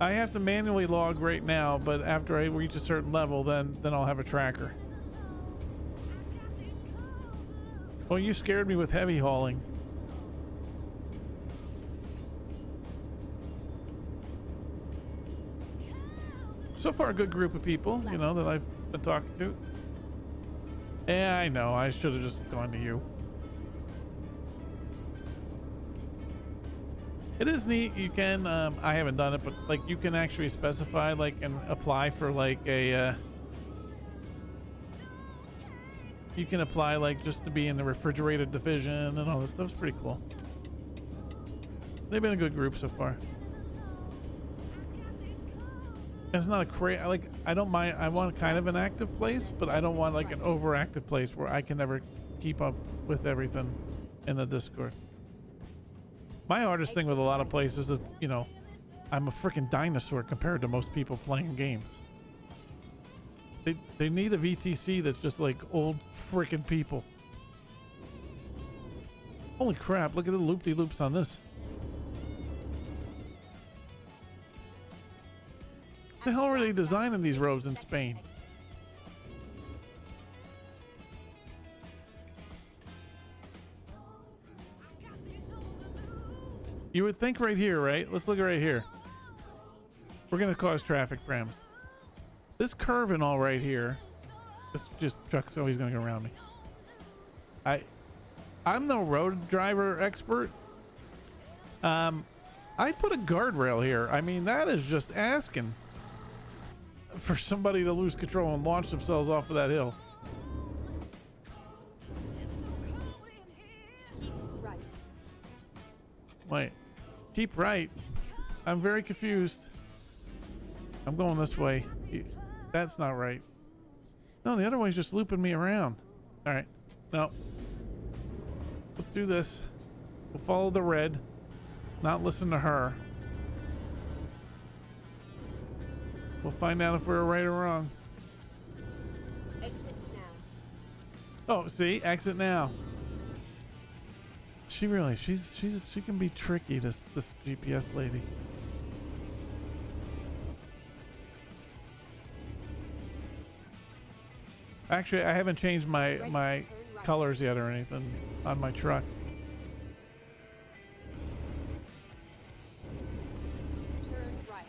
I have to manually log right now, but after I reach a certain level, then I'll have a tracker. Well, you scared me with heavy hauling. So far, a good group of people, you know, that I've been talking to. Yeah, I know. I should have just gone to you. It is neat. You can, I haven't done it, but like you can actually specify like and apply for like a, you can apply like just to be in the refrigerated division and all this stuff's pretty cool. They've been a good group so far. It's not a crazy, like, I don't mind, I want kind of an active place, but I don't want like an overactive place where I can never keep up with everything in the Discord. My hardest thing with a lot of places is, you know, I'm a freaking dinosaur compared to most people playing games. They need a VTC that's just like old freaking people. Holy crap, look at the loop-de-loops on this. The hell are they designing these roads in Spain? You would think right here, right? Let's look right here. We're gonna cause traffic jams. This curve and all right here. This just truck's always gonna go around me. I'm no road driver expert. I put a guardrail here. I mean, that is just asking for somebody to lose control and launch themselves off of that hill. Keep right. Wait, keep right. I'm very confused. I'm going this way. That's not right. No, the other way's just looping me around. All right, no. Let's do this. We'll follow the red, not listen to her. We'll find out if we're right or wrong. Exit now. Oh, see, exit now. She really, she can be tricky. This GPS lady. Actually, I haven't changed my colors yet or anything on my truck. Turn right.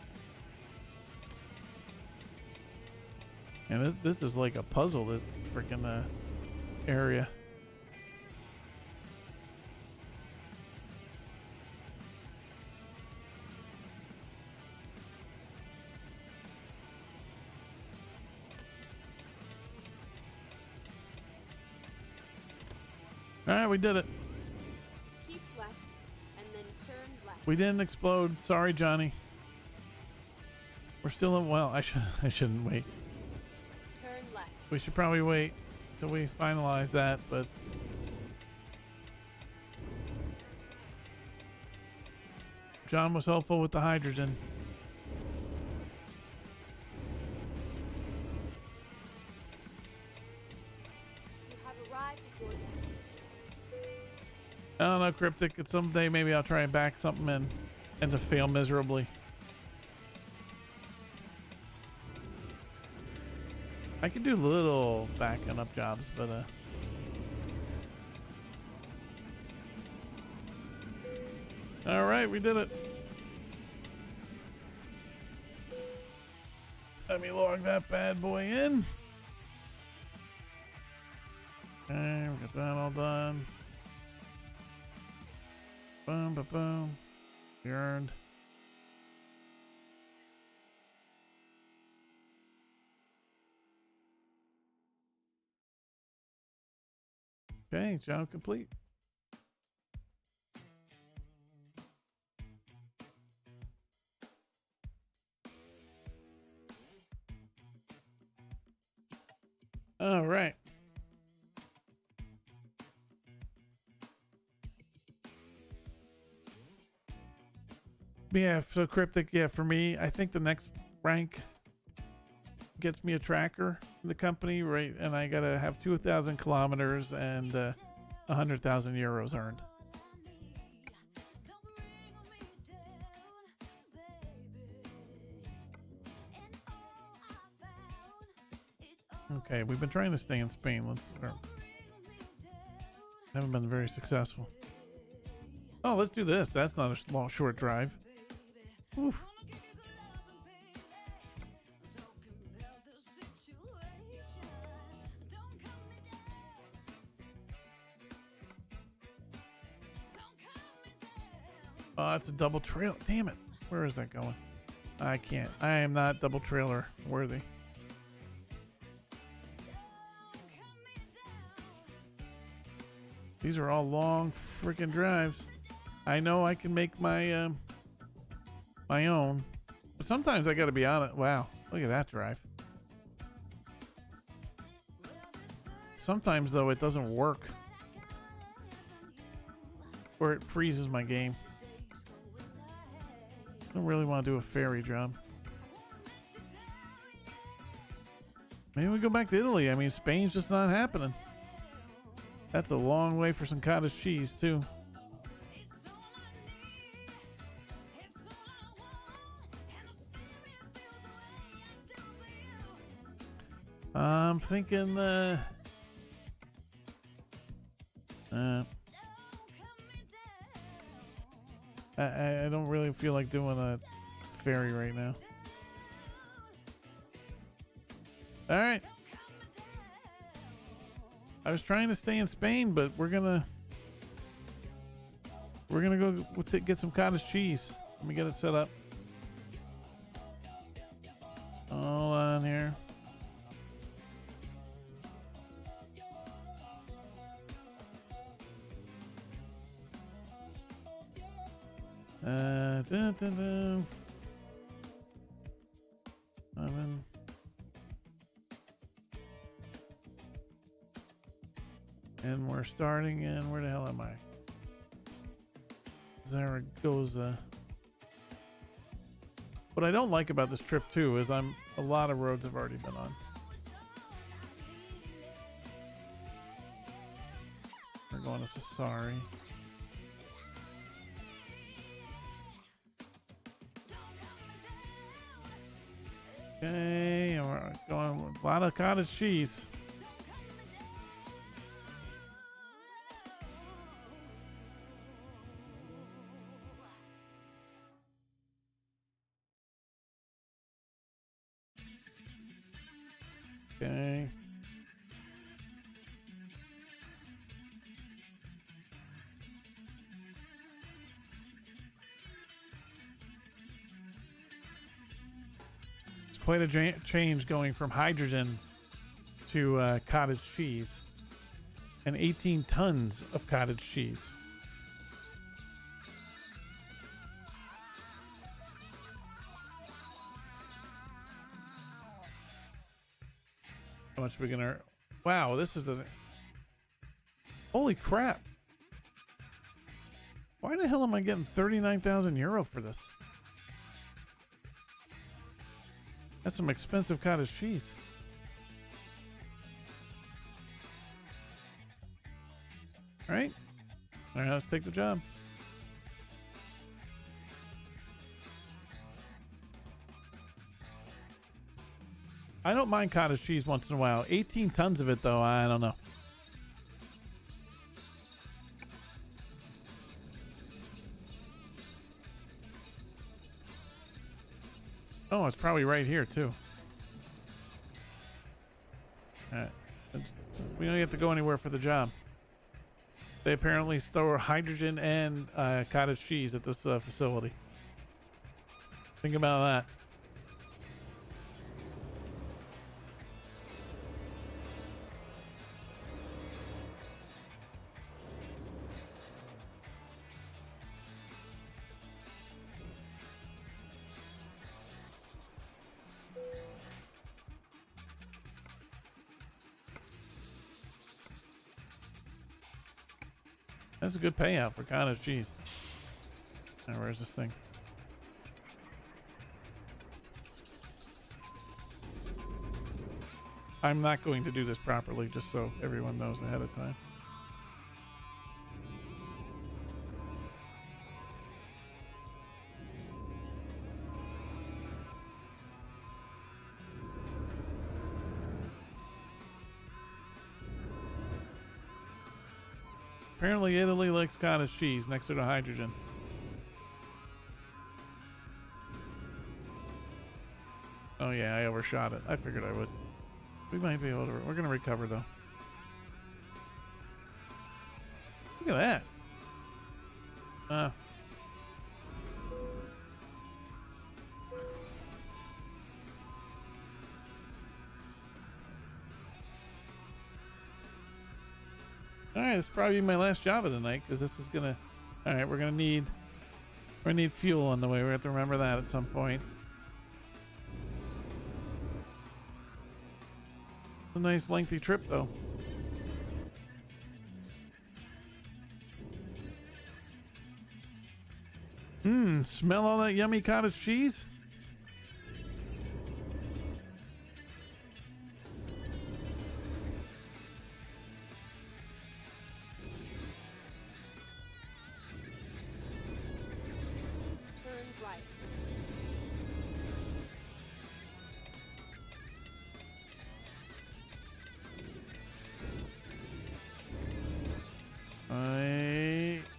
And this is like a puzzle. This freaking area. All right, we did it. Keep left and then turn left. We didn't explode. Sorry, Johnny. We're still in. Well, I shouldn't wait. Turn left. We should probably wait till we finalize that, but John was helpful with the hydrogen. You have arrived at your destination. I don't know, Cryptic. Someday maybe I'll try and back something in and to fail miserably. I could do little backing up jobs, but all right, we did it. Let me log that bad boy in. Okay, we got that all done. Boom, boom, boom. You earned. Okay, job complete. All right. Yeah, so Cryptic, yeah, for me, I think the next rank gets me a tracker in the company, right? And I gotta have 2,000 kilometers and 100,000 euros earned. Okay, we've been trying to stay in Spain. Haven't been very successful. Oh, let's do this. That's not a long, short drive. Oof. Oh, it's a double trail. Damn it. Where is that going? I can't. I am not double trailer worthy. These are all long freaking drives. I know I can make my my own, but sometimes I got to be on it. Wow, look at that drive. Sometimes though it doesn't work, or it freezes my game. I don't really want to do a ferry job. Maybe we go back to Italy. I mean, Spain's just not happening. That's a long way for some cottage cheese too. I'm thinking I don't really feel like doing a ferry right now. All right. I was trying to stay in Spain, but we're gonna go get some cottage cheese. Let me get it set up. Hold on here. Dun, dun, dun. 11. And we're starting in, where the hell am I? Zaragoza. What I don't like about this trip too is a lot of roads I've already been on. We're going to Sassari. Okay, and we're going with a lot of cottage cheese. Okay. It's quite a change going from hydrogen to cottage cheese. And 18 tons of cottage cheese. How much are we gonna? Wow, this is a. Holy crap! Why the hell am I getting 39,000 euro for this? That's some expensive cottage cheese. All right, let's take the job. I don't mind cottage cheese once in a while. 18 tons of it, though, I don't know. Oh, it's probably right here, too. All right. We don't have to go anywhere for the job. They apparently store hydrogen and cottage cheese at this facility. Think about that. That's a good payout for cottage cheese. Now, where's this thing? I'm not going to do this properly, just so everyone knows ahead of time. Apparently Italy likes cottage cheese next to the hydrogen. Oh yeah, I overshot it. I figured I would. We might be able to... We're going to recover though. Look at that. Alright, this is probably my last job of the night, because this is gonna... Alright, we're gonna need fuel on the way. We have to remember that at some point. A nice lengthy trip though. Smell all that yummy cottage cheese? Turn right.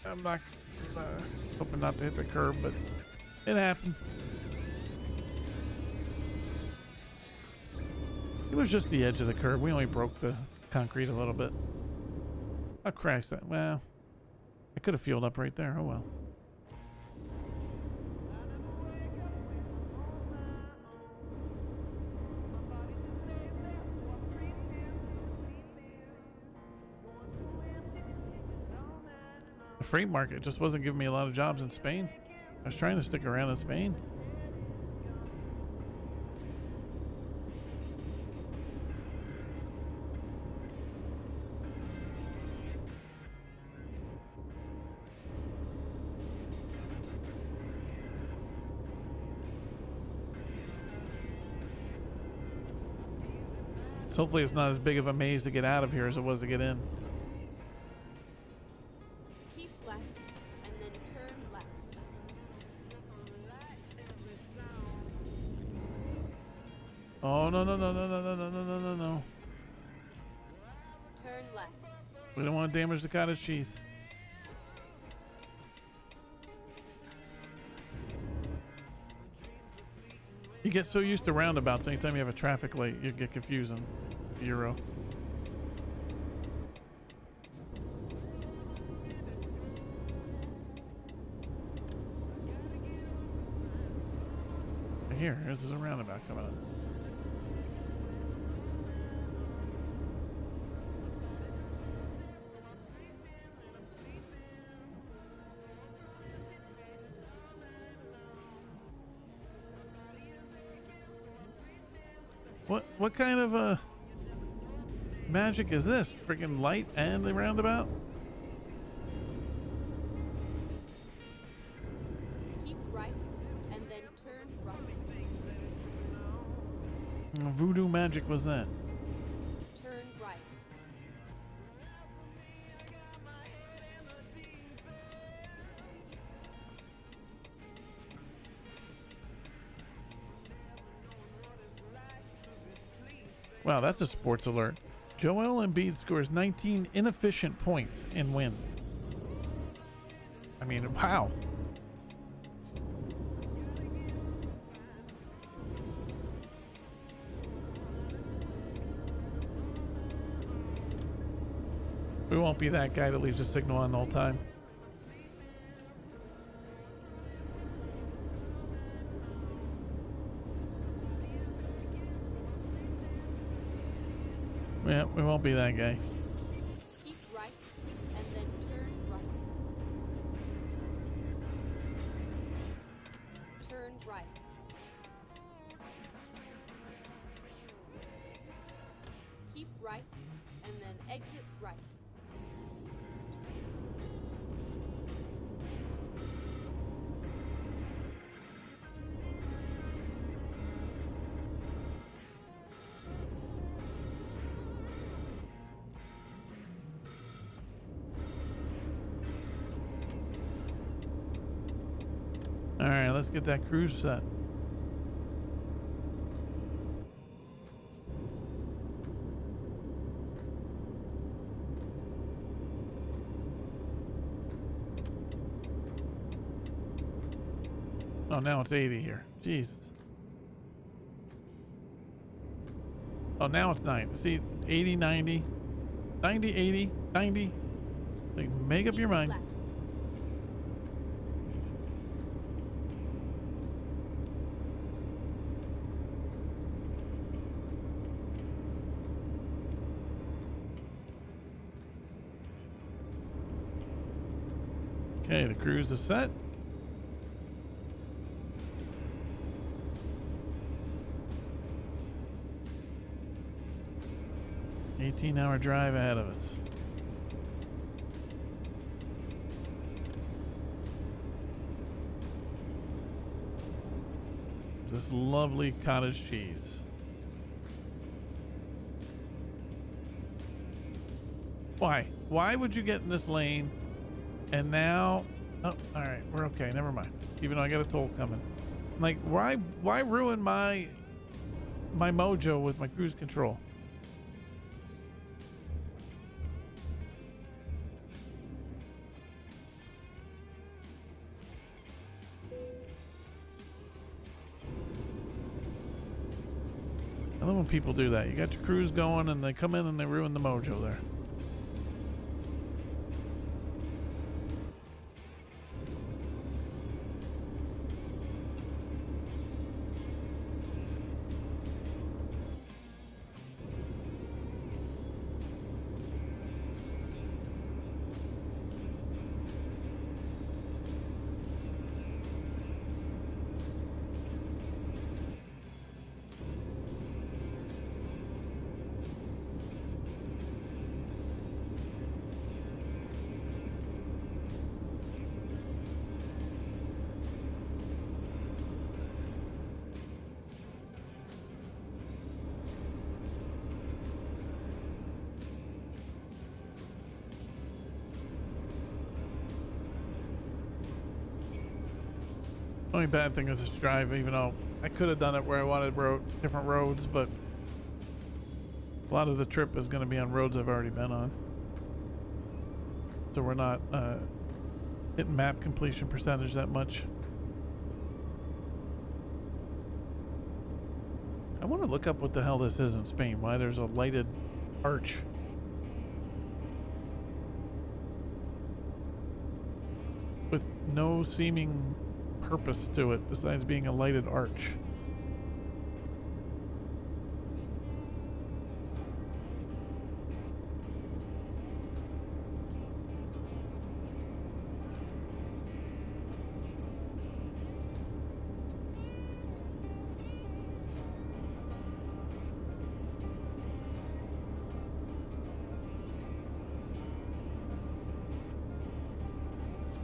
I'm not hoping not to hit the curb, but it happened. It was just the edge of the curb. We only broke the concrete a little bit. I'll crash that. Well, I could have fueled up right there. Oh well. The freight market just wasn't giving me a lot of jobs in Spain. I was trying to stick around in Spain. So hopefully it's not as big of a maze to get out of here as it was to get in. Keep left and then turn left. Oh no no no no no no no no no no no. Turn left. We don't want to damage the cottage cheese. You get so used to roundabouts, anytime you have a traffic light, you get confusing. Euro. Here, this is a roundabout coming up. What kind of magic is this? Freaking light and the roundabout? Keep right and then turn right. Voodoo magic was that? Turn right. Wow, that's a sports alert. Joel Embiid scores 19 inefficient points and win. I mean, wow. We won't be that guy that leaves a signal on all time. Yeah, we won't be that guy. Keep right and then turn right. Turn right. Keep right and then exit right. All right, let's get that cruise set. Oh, now it's 80 here. Jesus. Oh, now it's 90. See, 80, 90, 90, 80, 90. Like, make up your Keep mind. left. Okay, the cruise is set. $18-hour drive ahead of us. This lovely cottage cheese. Why? Why would you get in this lane? And now, oh, all right, we're okay. Never mind. Even though I got a toll coming. Like, why ruin my mojo with my cruise control? I love when people do that. You got your cruise going and they come in and they ruin the mojo there. Only bad thing is this drive, even though I could have done it where I wanted different roads, but a lot of the trip is going to be on roads I've already been on. So we're not hitting map completion percentage that much. I want to look up what the hell this is in Spain, why there's a lighted arch. With no seeming purpose to it besides being a lighted arch.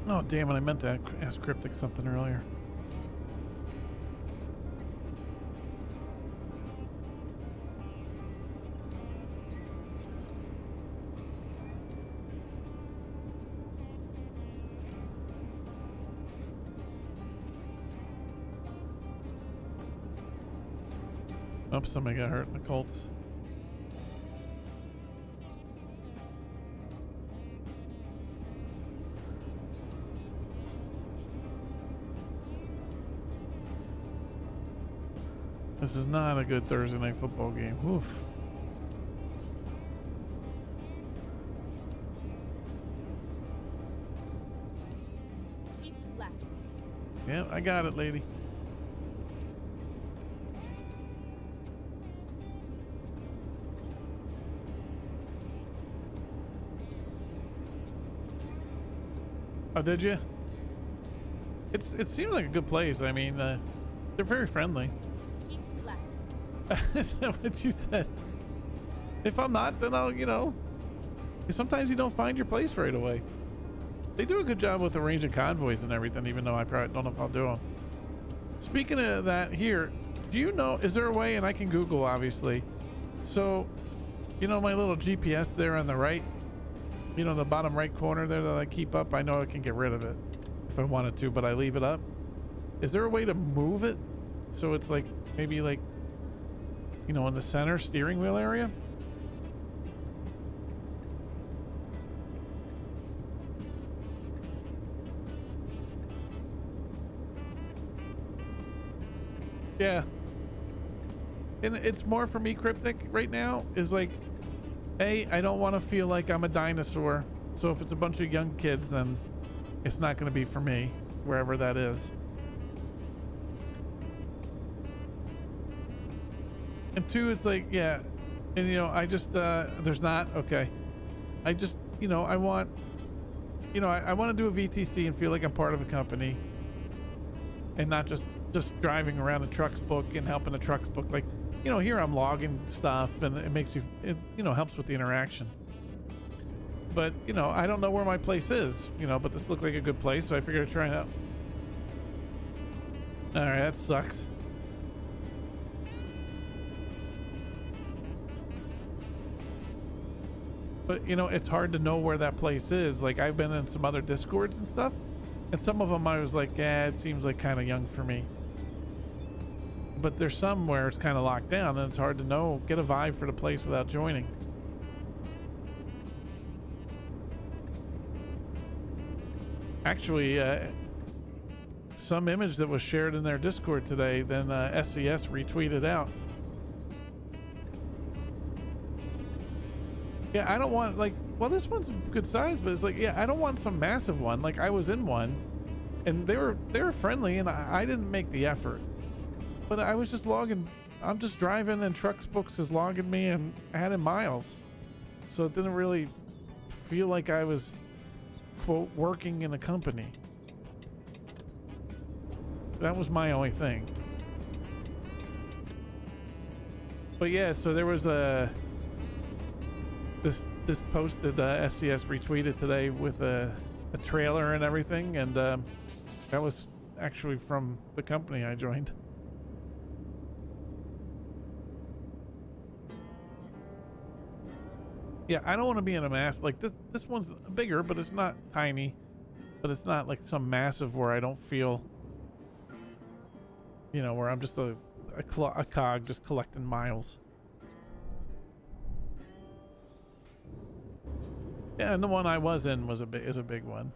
Oh, damn it. I meant to ask Cryptic something earlier. Oh, somebody got hurt in the Colts. This is not a good Thursday night football game. Oof. Yeah, I got it, lady. Oh, did you? It seems like a good place. I mean, they're very friendly. Keep left. Is that what you said? If I'm not, then I'll, you know. Sometimes you don't find your place right away. They do a good job with arranging convoys and everything, even though I probably don't know if I'll do them. Speaking of that, here, do you know, is there a way, and I can Google, obviously. So, you know my little GPS there on the right? You know, the bottom right corner there that I keep up? I know I can get rid of it if I wanted to, but I leave it up. Is there a way to move it so it's like, maybe like, you know, in the center steering wheel area? Yeah. And it's more for me, Cryptic, right now, is like, A, I don't want to feel like I'm a dinosaur. So if it's a bunch of young kids, then it's not going to be for me, wherever that is. And two, it's like, yeah. And, you know, I just, there's not, okay. I just, you know, I want, you know, I want to do a VTC and feel like I'm part of a company. And not just driving around a trucks book and helping the trucks book. Like, you know, here I'm logging stuff and it makes you, it, you know, helps with the interaction. But, you know, I don't know where my place is, you know, but this looked like a good place, so I figured I'd try it out. Alright, that sucks. But, you know, it's hard to know where that place is. Like, I've been in some other Discords and stuff, and some of them I was like, yeah, it seems like kind of young for me. But there's some where it's kind of locked down and it's hard to know, get a vibe for the place without joining. Actually, some image that was shared in their Discord today, then SES retweeted out. Yeah, I don't want, like, well, this one's good size, but it's like, yeah, I don't want some massive one. Like, I was in one and they were friendly and I didn't make the effort. But I was just logging, I'm just driving and Trucks Books is logging me and adding miles. So it didn't really feel like I was, quote, working in a company. That was my only thing. But yeah, so there was a, this posted, SCS retweeted today with a trailer and everything. And that was actually from the company I joined. Yeah, I don't want to be in a mass like this. This one's bigger, but it's not tiny. But it's not like some massive where I don't feel, you know, where I'm just a cog just collecting miles. Yeah, and the one I was in was is a big one.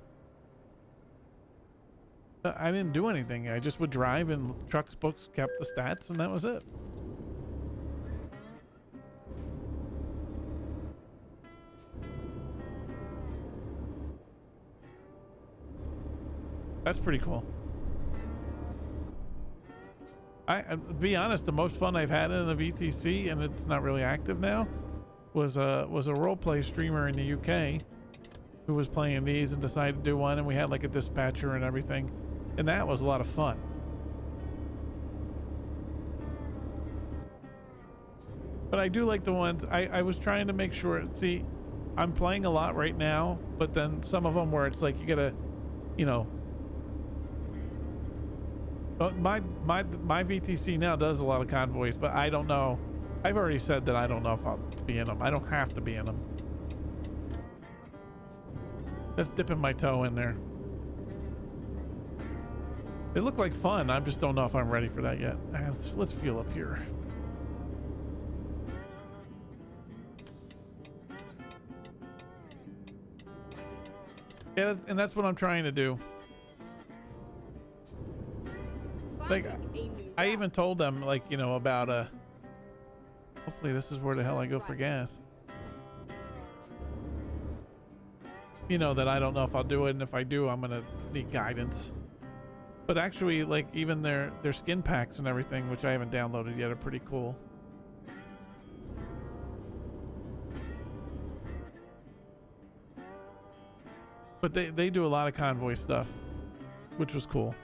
I didn't do anything. I just would drive and Trucks Books kept the stats, and that was it. That's pretty cool. To be honest, the most fun I've had in a VTC, and it's not really active now, was a roleplay streamer in the UK who was playing these and decided to do one, and we had like a dispatcher and everything, and that was a lot of fun. But I do like the ones, I was trying to make sure, see, I'm playing a lot right now, but then some of them where it's like you gotta, you know, my VTC now does a lot of convoys, but I don't know. I've already said that I don't know if I'll be in them. I don't have to be in them. That's dipping my toe in there. They look like fun. I just don't know if I'm ready for that yet. Let's fuel up here. Yeah, and that's what I'm trying to do. Like, I even told them, like, you know, about hopefully this is where the hell I go for gas. You know, that I don't know if I'll do it, and if I do, I'm gonna need guidance. But actually, like, even their skin packs and everything, which I haven't downloaded yet, are pretty cool. But they do a lot of convoy stuff, which was cool.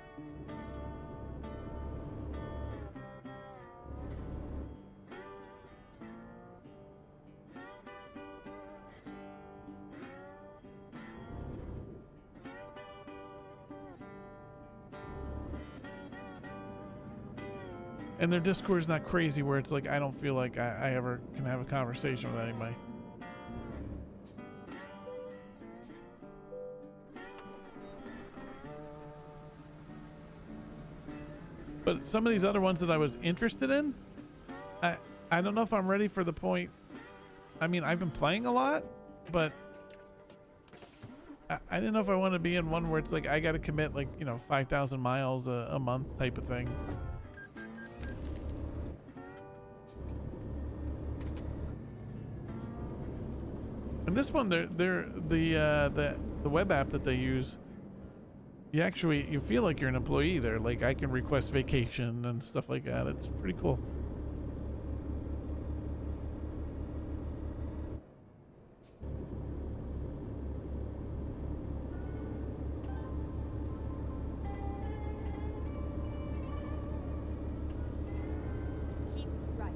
And their Discord's not crazy where it's like I don't feel like I ever can have a conversation with anybody. But some of these other ones that I was interested in, I don't know if I'm ready for the point. I mean, I've been playing a lot, but I didn't know if I want to be in one where it's like I got to commit like, you know, 5,000 miles a month type of thing. And this one, the web app that they use, you feel like you're an employee there. Like I can request vacation and stuff like that. It's pretty cool. Keep right.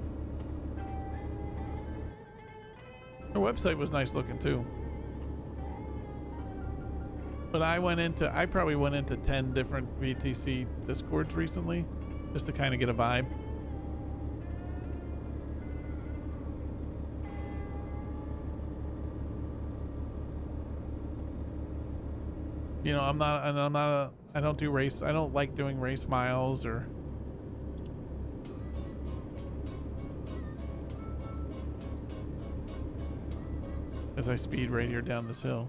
Their website was nice looking too. But I probably went into 10 different VTC Discords recently just to kind of get a vibe. You know, I don't like doing race miles or as I speed right here down this hill.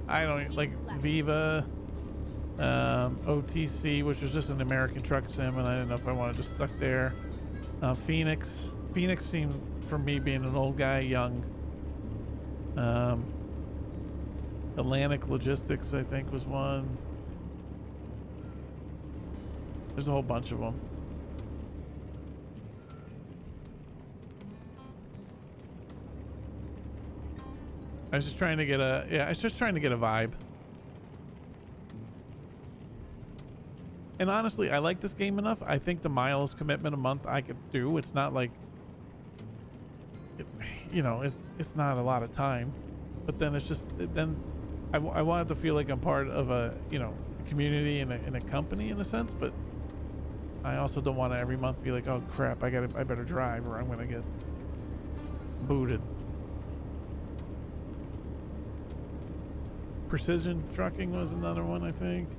I don't like Viva, OTC, which was just an American truck sim, and I didn't know if I wanted to stuck there. Phoenix seemed, for me being an old guy, young. Atlantic Logistics, I think, was one. There's a whole bunch of them. I was just trying to get a vibe. And honestly, I like this game enough. I think the miles commitment a month I could do. It's not like, it's not a lot of time. But then it's just, I wanted to feel like I'm part of a community and a company in a sense. But I also don't want to every month be like, oh crap, I better drive or I'm gonna get booted. Precision Trucking was another one, I think.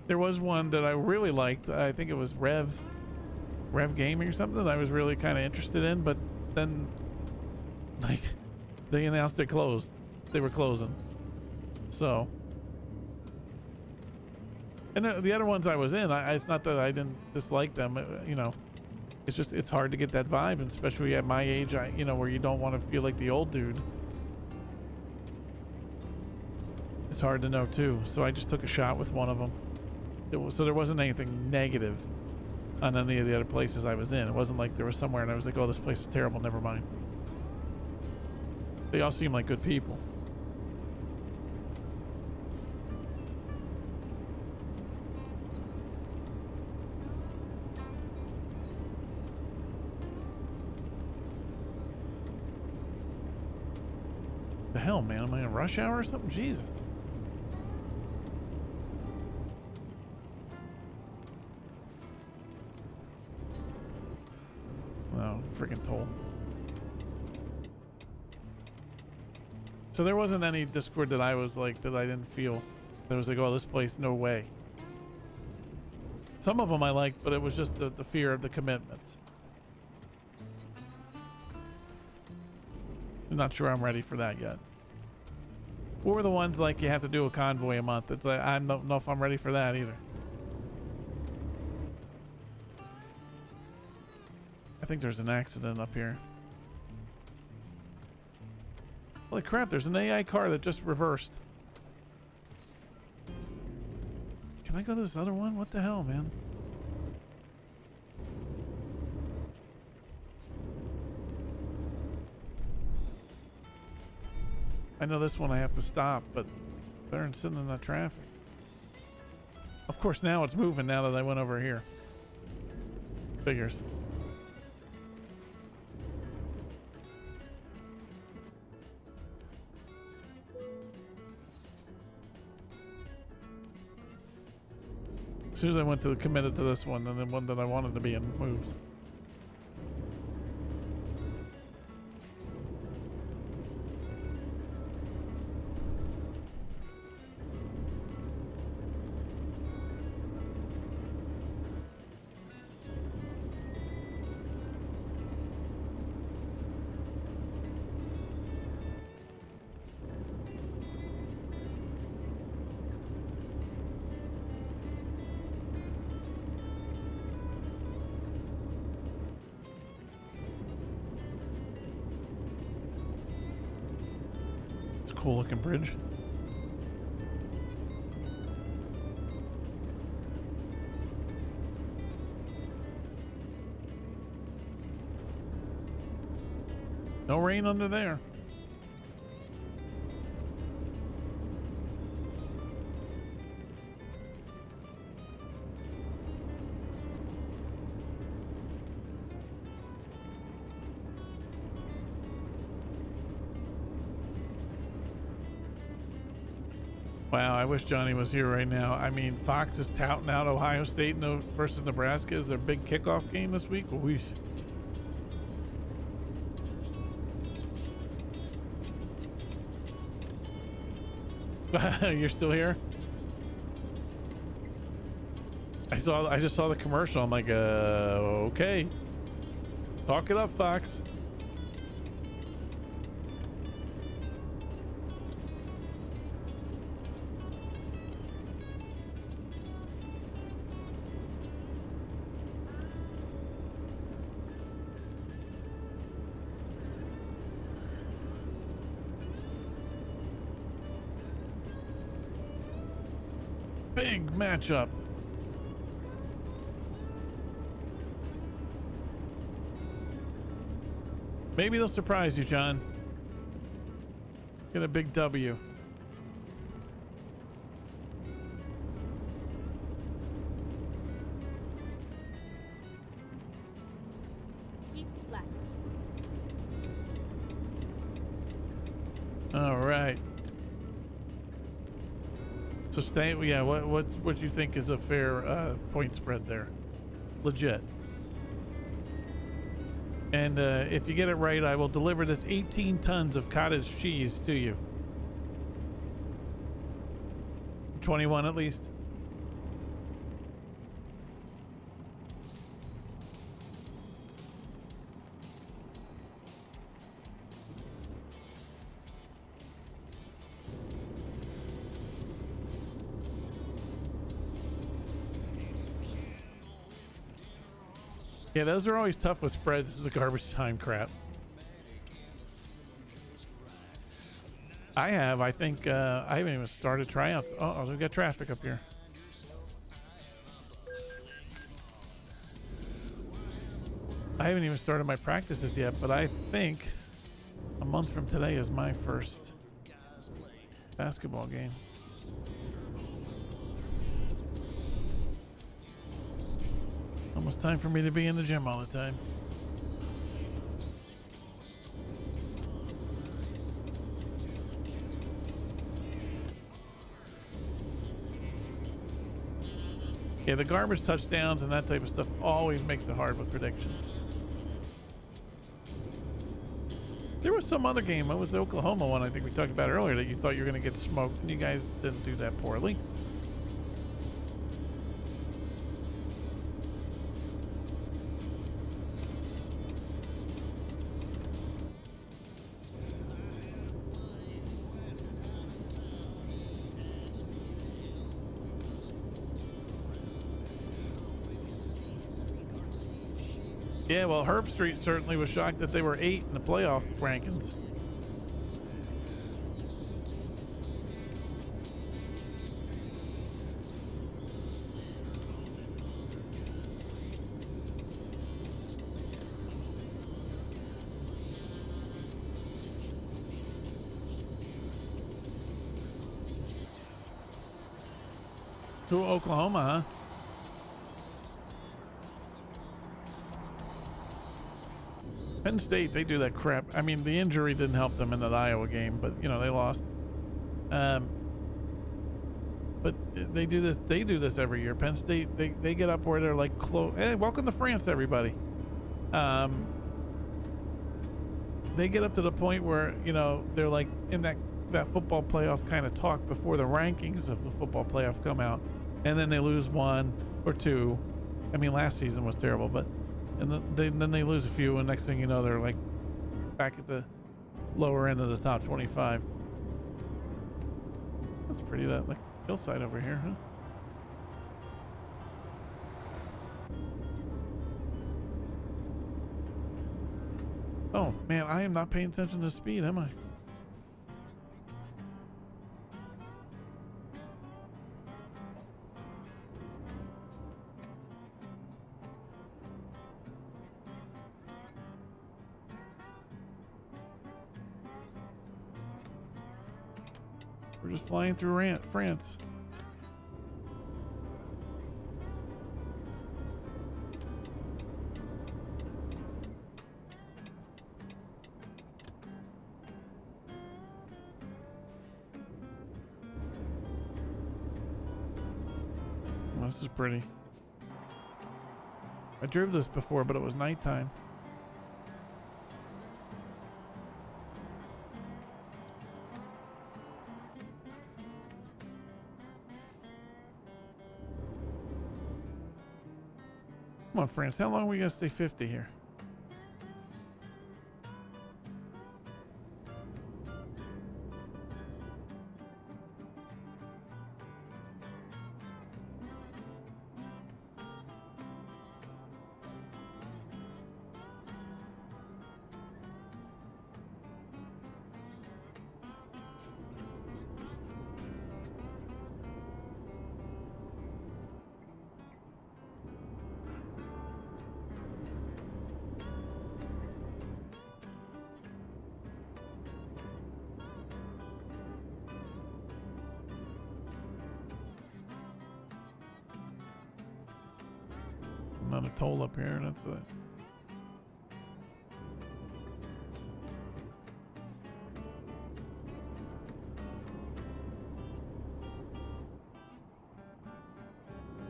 There was one that I really liked. I think it was Rev Gaming or something that I was really kind of interested in, but then like they announced it closed. They were closing. So, and the other ones I was in, it's not that I didn't dislike them, it's just, it's hard to get that vibe, and especially at my age, where you don't want to feel like the old dude. It's hard to know too. So I just took a shot with one of them. So there wasn't anything negative on any of the other places I was in. It wasn't like there was somewhere and I was like, oh, this place is terrible, never mind. They all seem like good people. The hell, man? Am I in rush hour or something? Jesus. Oh, freaking toll. So there wasn't any Discord that I was like, that I didn't feel. That was like, oh, this place, no way. Some of them I liked, but it was just the fear of the commitments. I'm not sure I'm ready for that yet. Or the ones like you have to do a convoy a month. It's like I don't know if I'm ready for that either. I think there's an accident up here. Holy crap, there's an AI car that just reversed. Can I go to this other one? What the hell, man? I know this one I have to stop, but better than sitting in that traffic. Of course, now it's moving now that I went over here. Figures. As soon as I went to committed to this one, and then one that I wanted to be in moves. Cool looking bridge. No rain under there. Wow, I wish Johnny was here right now. I mean, Fox is touting out Ohio State versus Nebraska as their big kickoff game this week. Whoosh. You're still here? I just saw the commercial. I'm like, okay. Talk it up, Fox. Big matchup. Maybe they'll surprise you, John. Get a big W. Keep left. All right. So stay. Yeah. What do you think is a fair point spread there? Legit. And if you get it right, I will deliver this 18 tons of cottage cheese to you. 21 at least. Yeah, those are always tough with spreads. This is a garbage time crap. I think, I haven't even started tryouts. Oh, we got traffic up here. I haven't even started my practices yet, but I think a month from today is my first basketball game. Almost time for me to be in the gym all the time. Yeah, the garbage touchdowns and that type of stuff always makes it hard with predictions. There was some other game. What was the Oklahoma one I think we talked about earlier that you thought you were going to get smoked, and you guys didn't do that poorly. Yeah, well, Herb Street certainly was shocked that they were 8 in the playoff rankings. To Oklahoma, huh? Penn State, they do that crap. I mean, the injury didn't help them in that Iowa game, but you know, they lost. But they do this. They do this every year. Penn State, they get up where they're like close. Hey, welcome to France, everybody. They get up to the point where, you know, they're like in that football playoff kind of talk before the rankings of the football playoff come out, and then they lose 1 or 2. I mean, last season was terrible, but then they lose a few, and next thing you know, they're like back at the lower end of the top 25. That's pretty, that like hillside over here, huh? Oh man, I am not paying attention to speed, am I? We're just flying through France. Well, this is pretty. I drove this before, but it was nighttime. Come on, France. How long are we gonna stay 50 here? Not a toll up here, that's it.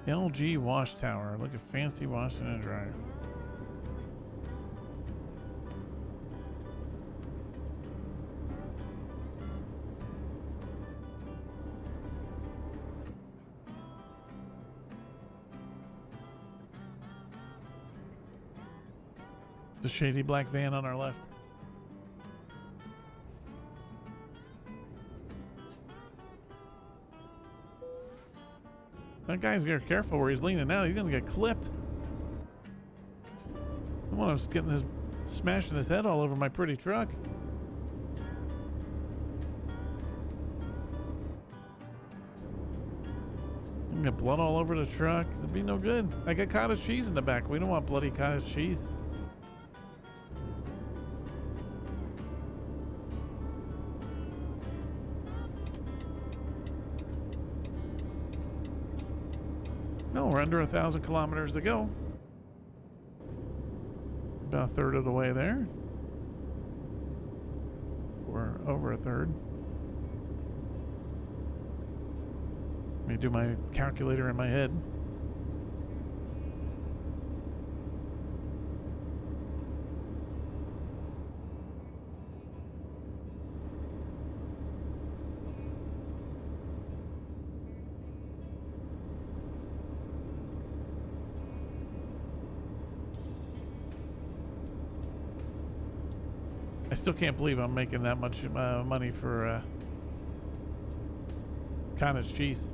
LG Wash Tower. Look at fancy washing and drying. The shady black van on our left. That guy's very careful where he's leaning out. He's gonna get clipped. I want him getting his smashing his head all over my pretty truck. I'm gonna get blood all over the truck. It'd be no good. I got cottage cheese in the back. We don't want bloody cottage cheese. No, we're under 1,000 kilometers to go. About a third of the way there. We're over a third. Let me do my calculator in my head. I still can't believe I'm making that much money for cottage cheese.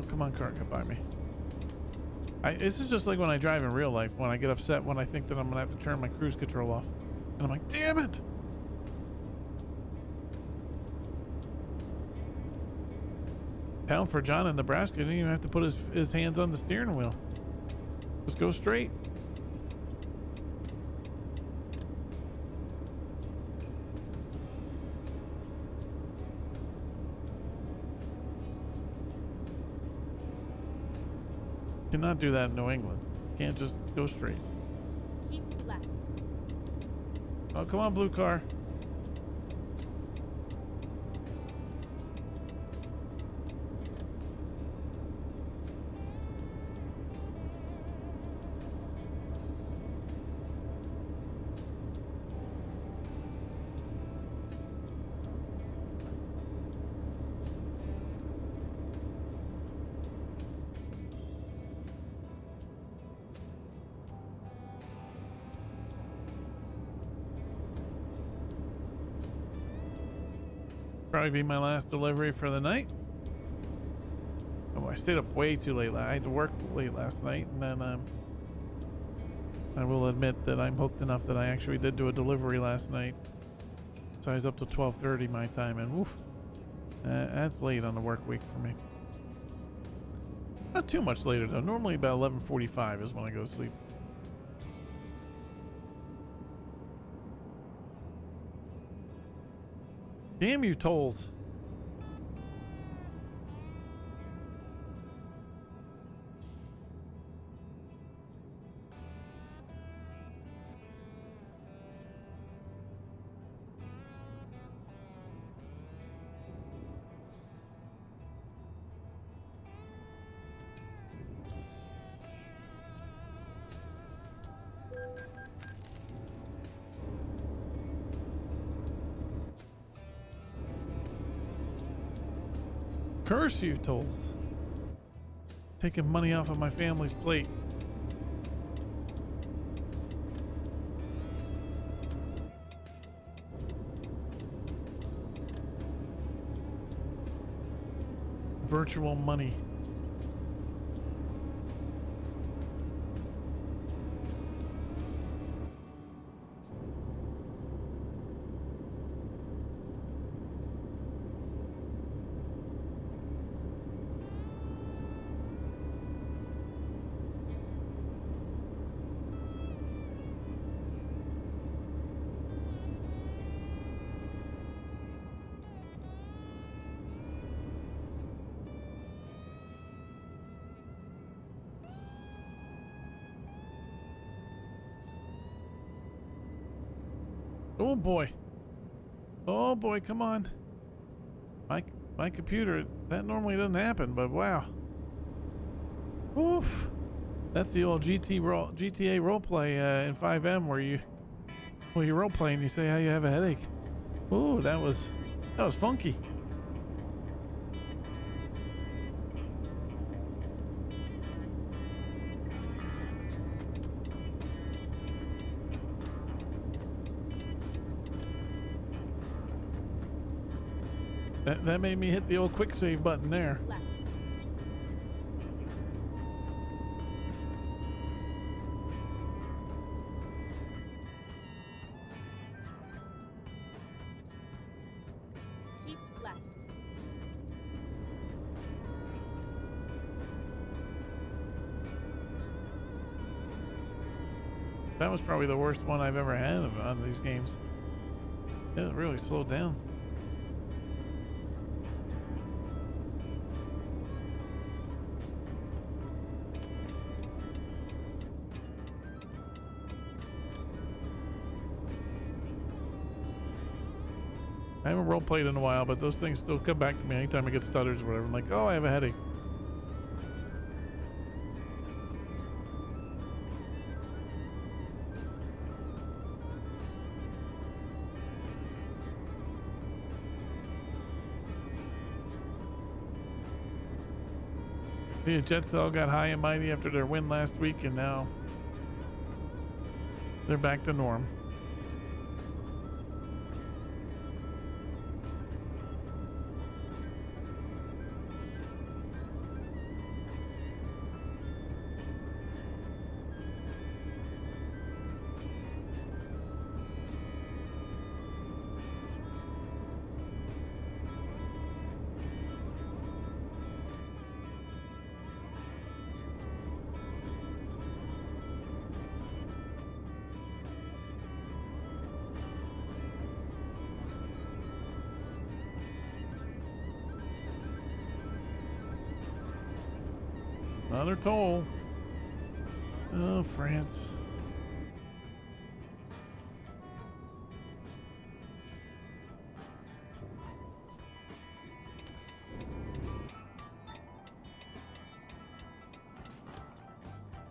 Oh, come on, car, get by me. This is just like when I drive in real life, when I get upset when I think that I'm gonna have to turn my cruise control off. And I'm like, damn it! Hell, for John in Nebraska, he didn't even have to put his hands on the steering wheel. Just go straight. Cannot do that in New England. Can't just go straight. Keep left. Oh, come on, blue car. Probably be my last delivery for the night. Oh, I stayed up way too late. I had to work late last night, and then I will admit that I'm hooked enough that I actually did do a delivery last night. So I was up till 12:30 my time, and woof, that's late on the work week for me. Not too much later though. Normally about 11:45 is when I go to sleep. Damn you, tolls. Curse you, tolls. Taking money off of my family's plate. Virtual money. Oh boy. Oh boy, come on. My computer, that normally doesn't happen, but wow. Oof. That's the old GTA roleplay in 5M where you role play and you say how you have a headache. Ooh, that was funky. That made me hit the old quick save button there. Left. Keep left. That was probably the worst one I've ever had on these games. It really slowed down. I haven't role played in a while, but those things still come back to me anytime I get stutters or whatever. I'm like, oh, I have a headache. The Jets all got high and mighty after their win last week, and now they're back to norm. Another toll. Oh, France.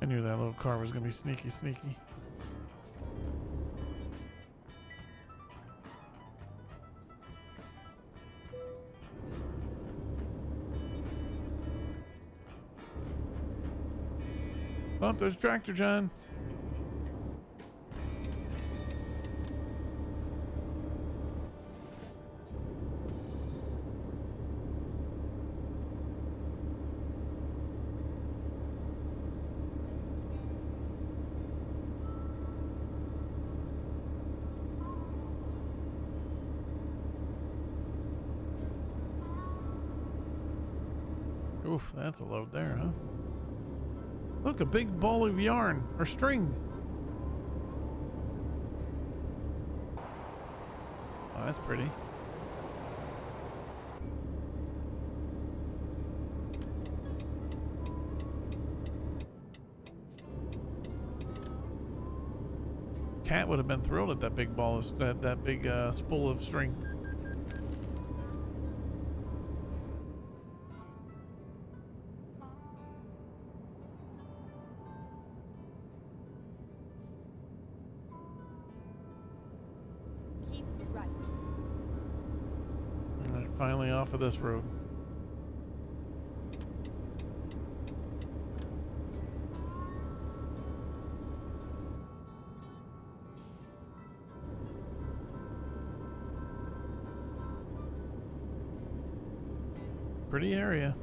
I knew that little car was going to be sneaky. Oh, there's Tractor John. Oof, that's a load there, huh? Look, a big ball of yarn or string. Oh, that's pretty. Cat would have been thrilled at that big ball of that big spool of string. Keep right. All right, finally off of this road. Pretty area.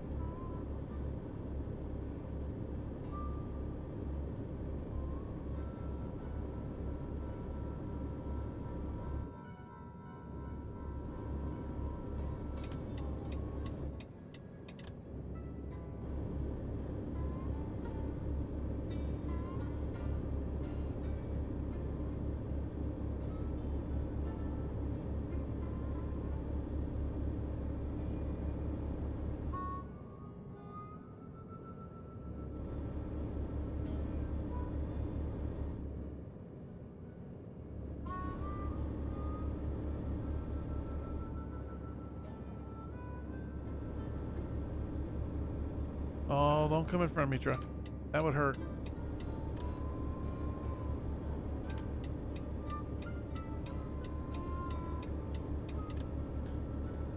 Oh, don't come in front of me, truck. That would hurt.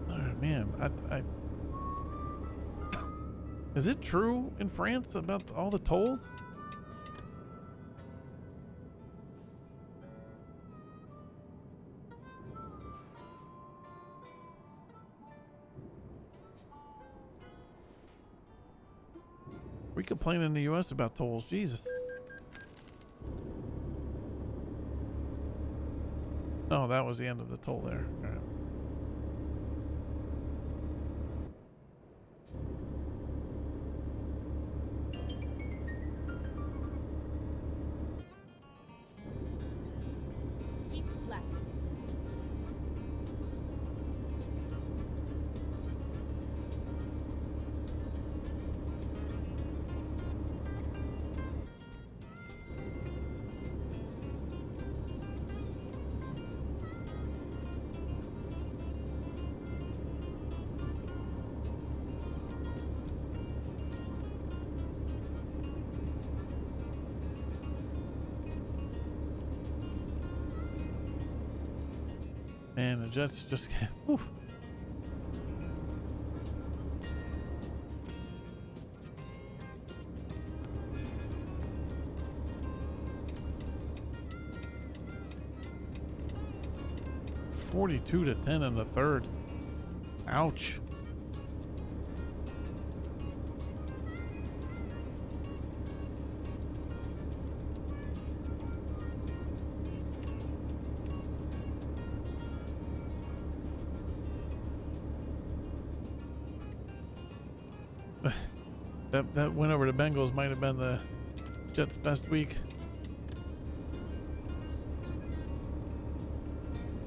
Oh, man, I is it true in France about all the tolls? We complain in the US about tolls, Jesus. Oh, that was the end of the toll there. All right. Keep flat. And the Jets just whew. (42-10) in the third. Ouch. That win over the Bengals might have been the Jets' best week.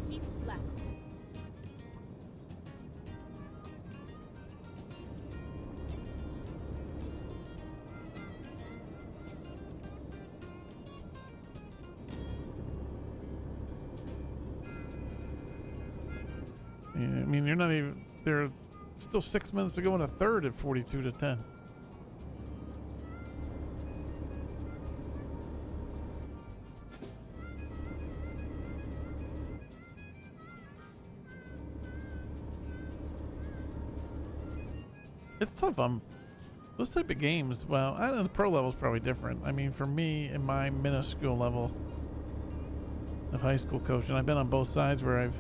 Keep flat. I mean, you're not even there. Are still 6 minutes to go in a third at 42 to 10. It's tough. Those type of games. Well, I don't know. The pro level is probably different. I mean, for me, in my minuscule level of high school coaching, I've been on both sides where I've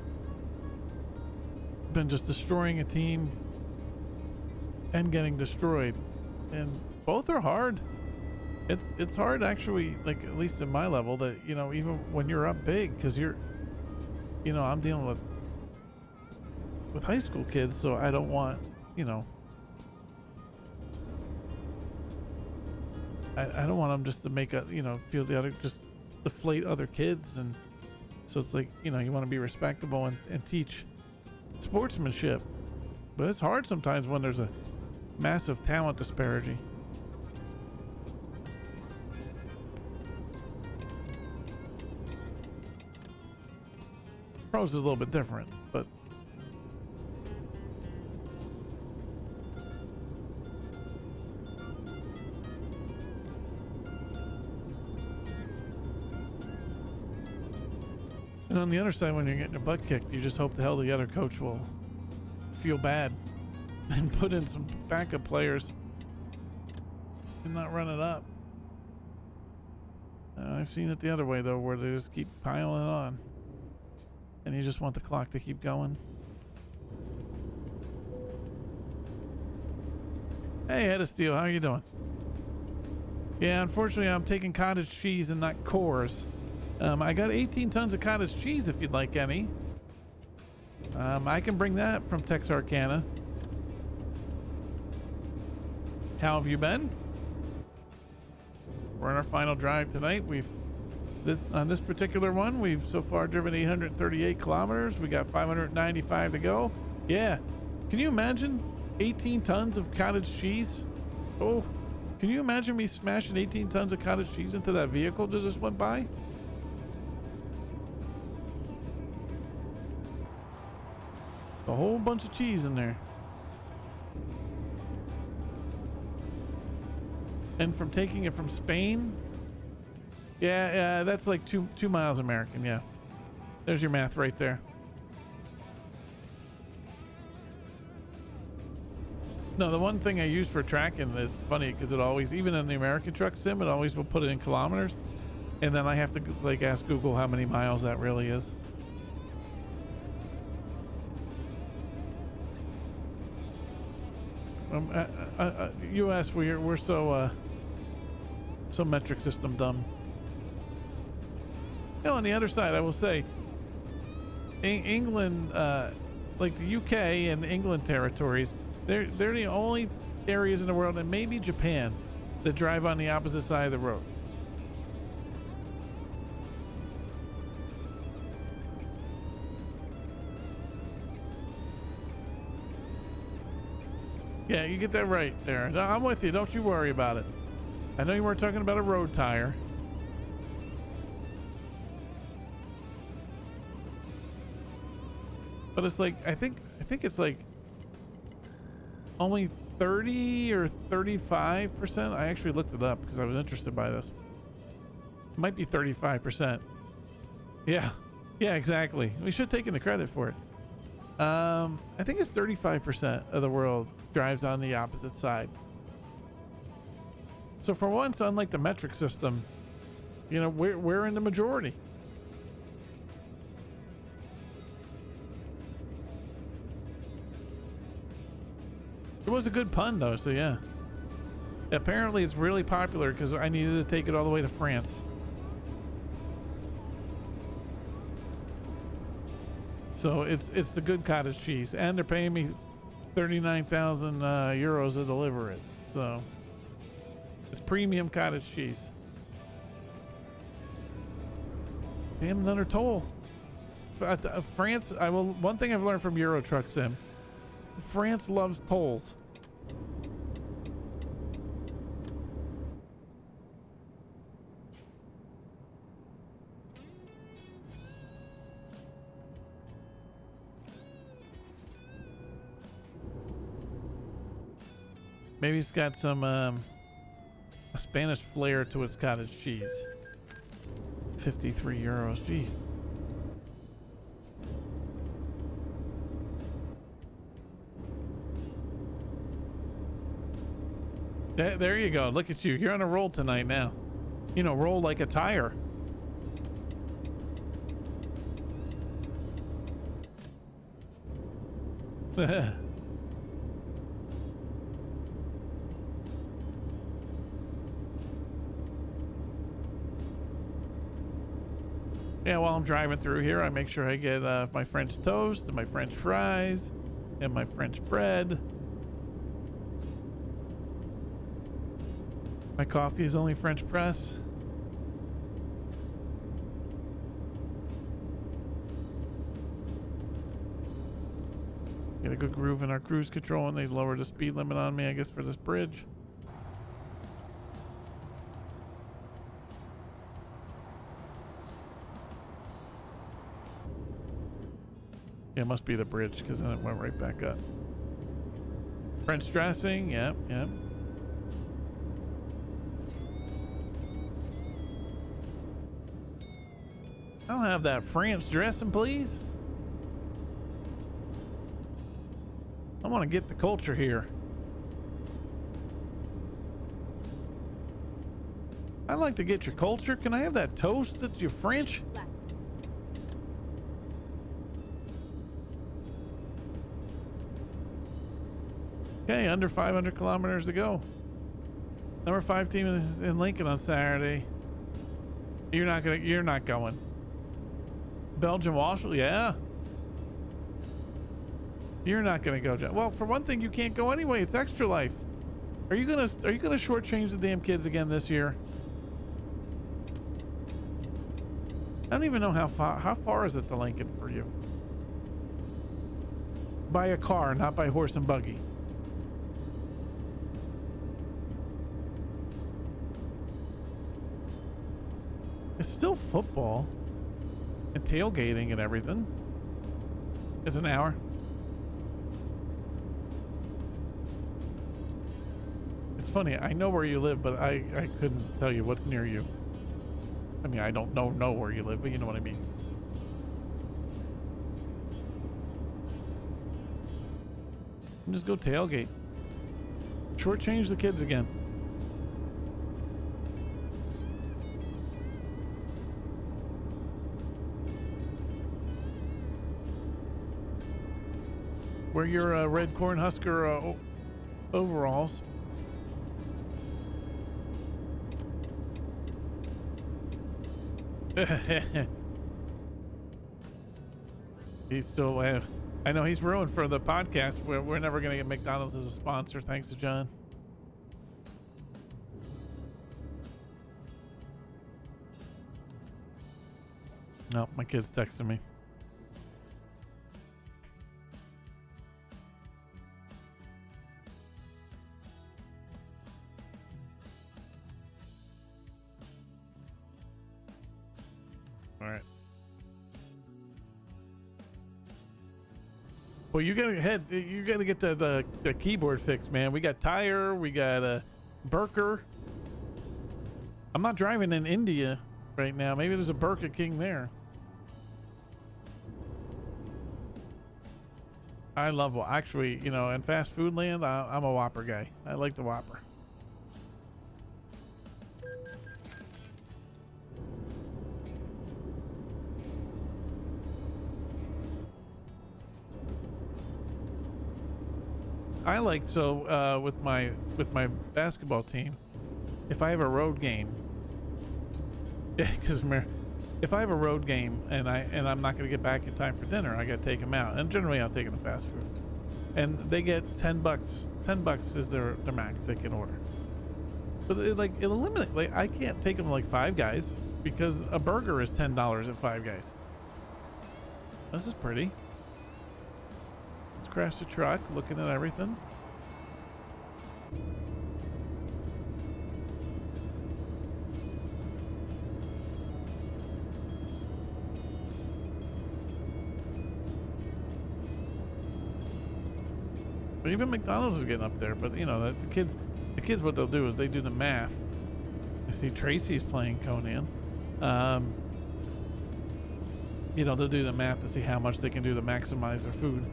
been just destroying a team and getting destroyed, and both are hard. It's hard actually, like at least in my level, that even when you're up big, because I'm dealing with high school kids, so I don't want I don't want them just to make feel the other, just deflate other kids. And so it's like, you want to be respectable and teach sportsmanship, but it's hard sometimes when there's a massive talent disparity. Pros is a little bit different, but and on the other side, when you're getting your butt kicked, you just hope the hell the other coach will feel bad and put in some backup players and not run it up. I've seen it the other way though, where they just keep piling on and you just want the clock to keep going. Hey, Head of Steel, how are you doing? Yeah, unfortunately I'm taking cottage cheese and not cores. I got 18 tons of cottage cheese if you'd like any. I can bring that from Texarkana. How have you been? We're on our final drive tonight. On this particular one, we've so far driven 838 kilometers. We got 595 to go. Yeah. Can you imagine 18 tons of cottage cheese? Oh, can you imagine me smashing 18 tons of cottage cheese into that vehicle that just went by? A whole bunch of cheese in there. And from taking it from Spain, yeah, that's like two miles American. Yeah, there's your math right there. No, the one thing I use for tracking is funny because it always, even in the American Truck Sim, it always will put it in kilometers, and then I have to like ask Google how many miles that really is. U.S. we're so metric system dumb. On the other side, I will say, England, like the UK and England territories, they're the only areas in the world, and maybe Japan, that drive on the opposite side of the road. Yeah, you get that right there. I'm with you. Don't you worry about it. I know you weren't talking about a road tire. But it's like, I think it's like only 30 or 35%. I actually looked it up because I was interested by this. It might be 35%. Yeah, exactly. We should have taken the credit for it. I think it's 35% of the world drives on the opposite side. So for once, unlike the metric system, we're in the majority. It was a good pun though, so yeah. Apparently it's really popular because I needed to take it all the way to France. So it's the good cottage cheese, and they're paying me 39,000 euros to deliver it. So it's premium cottage cheese. Damn, another toll. France. One thing I've learned from Euro Truck Sim: France loves tolls. Maybe it's got some a Spanish flair to its cottage cheese. 53 euros. Jeez. There you go. Look at you. You're on a roll tonight now. You know, roll like a tire. Yeah, while I'm driving through here, I make sure I get my French toast and my French fries and my French bread. My coffee is only French press. Get a good groove in our cruise control, and they lowered the speed limit on me, I guess, for this bridge. Yeah, it must be the bridge, because then it went right back up. French dressing, yep, yep. I'll have that French dressing, please. I want to get the culture here. I'd like to get your culture. Can I have that toast that's your French? Left. Okay, under 500 kilometers to go. Number 5 team is in Lincoln on Saturday. You're not going. Belgium Washington, yeah. You're not gonna go, John. Well, for one thing, you can't go anyway. It's Extra Life. Are you gonna shortchange the damn kids again this year? I don't even know how far is it to Lincoln for you? By a car, not by horse and buggy. It's still football and tailgating and everything. It's an hour. It's funny, I know where you live, but I couldn't tell you what's near you. I mean, I don't know where you live, but you know what I mean. Just go tailgate. Shortchange the kids again. Wear your red Cornhusker overalls. He's still I know he's ruined for the podcast. We're never gonna get McDonald's as a sponsor, thanks to John. No, my kid's texting me. All right. Well, you gotta get the keyboard fixed, man. We got Tire, we got a Burger. I'm not driving in India right now. Maybe there's a Burger King there. I love, actually, you know, in fast food land, I'm a Whopper guy. I like the Whopper. I like, so with my basketball team, if I have a road game, because if I have a road game and I'm not going to get back in time for dinner, I got to take them out, and generally I'll take them to fast food, and they get $10. $10 is their max they can order. But it eliminate, like, I can't take them to like Five Guys because a burger is $10 at Five Guys. This is pretty. Let's crash the truck, looking at everything. But even McDonald's is getting up there. But you know, the kids, what they'll do is they do the math. I see Tracy's playing Conan. You know, they'll do the math to see how much they can do to maximize their food.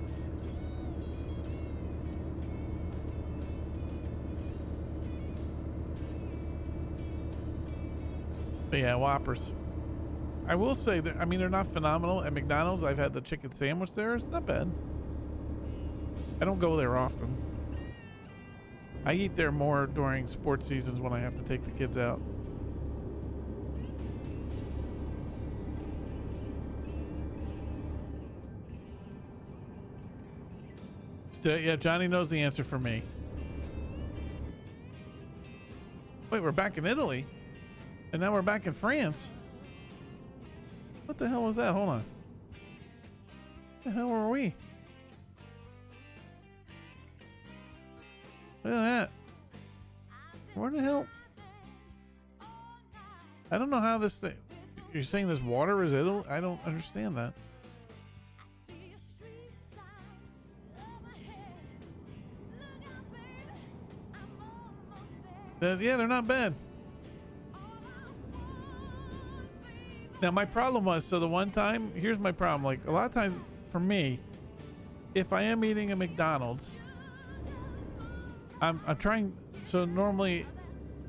But yeah, Whoppers. I will say that, I mean, they're not phenomenal. At McDonald's, I've had the chicken sandwich there. It's not bad. I don't go there often. I eat there more during sports seasons when I have to take the kids out. Still, yeah, Johnny knows the answer for me. Wait, we're back in Italy? And now we're back in France? What the hell was that? Hold on. What the hell were we? Look at that. Where the hell? I don't know how this thing... You're saying this water is Italy? I don't understand that. Yeah, they're not bad. Now, my problem was, so the one time... Here's my problem. Like, a lot of times, for me, if I am eating a McDonald's... I'm trying, so normally,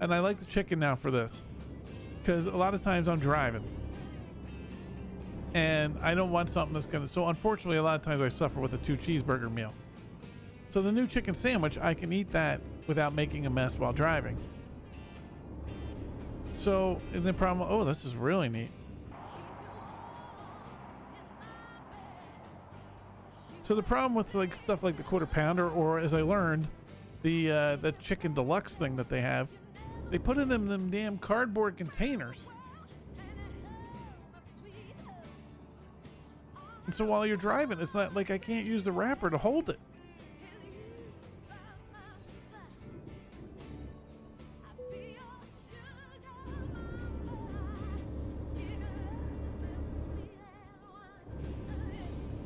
and I like the chicken now for this, because a lot of times I'm driving, and I don't want something that's gonna, so unfortunately a lot of times I suffer with a 2 cheeseburger meal. So the new chicken sandwich, I can eat that without making a mess while driving. So, and the problem, oh, this is really neat. So the problem with like stuff like the Quarter Pounder, or as I learned, the chicken deluxe thing that they have, they put it in them damn cardboard containers. And so while you're driving, it's not like I can't use the wrapper to hold it.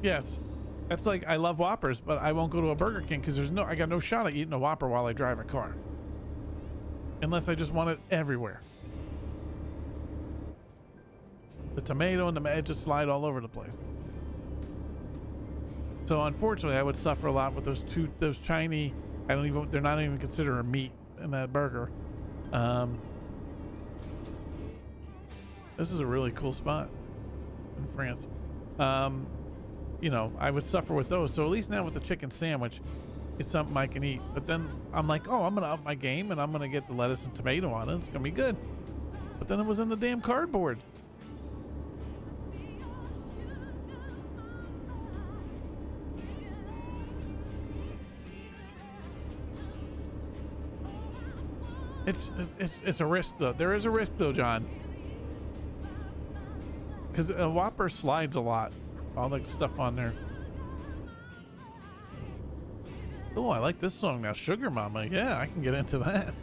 Yes. That's like, I love Whoppers, but I won't go to a Burger King because I got no shot at eating a Whopper while I drive a car. Unless I just want it everywhere. The tomato and the mayo just slide all over the place. So unfortunately, I would suffer a lot with those Chinese, they're not even considered a meat in that burger. This is a really cool spot in France. You know, I would suffer with those. So at least now with the chicken sandwich, it's something I can eat. But then I'm like, oh, I'm going to up my game and I'm going to get the lettuce and tomato on it. It's going to be good. But then it was in the damn cardboard. It's a risk though. There is a risk though, John. Because a Whopper slides a lot. All that stuff on there. Oh, I like this song now. Sugar Mama. Yeah, I can get into that.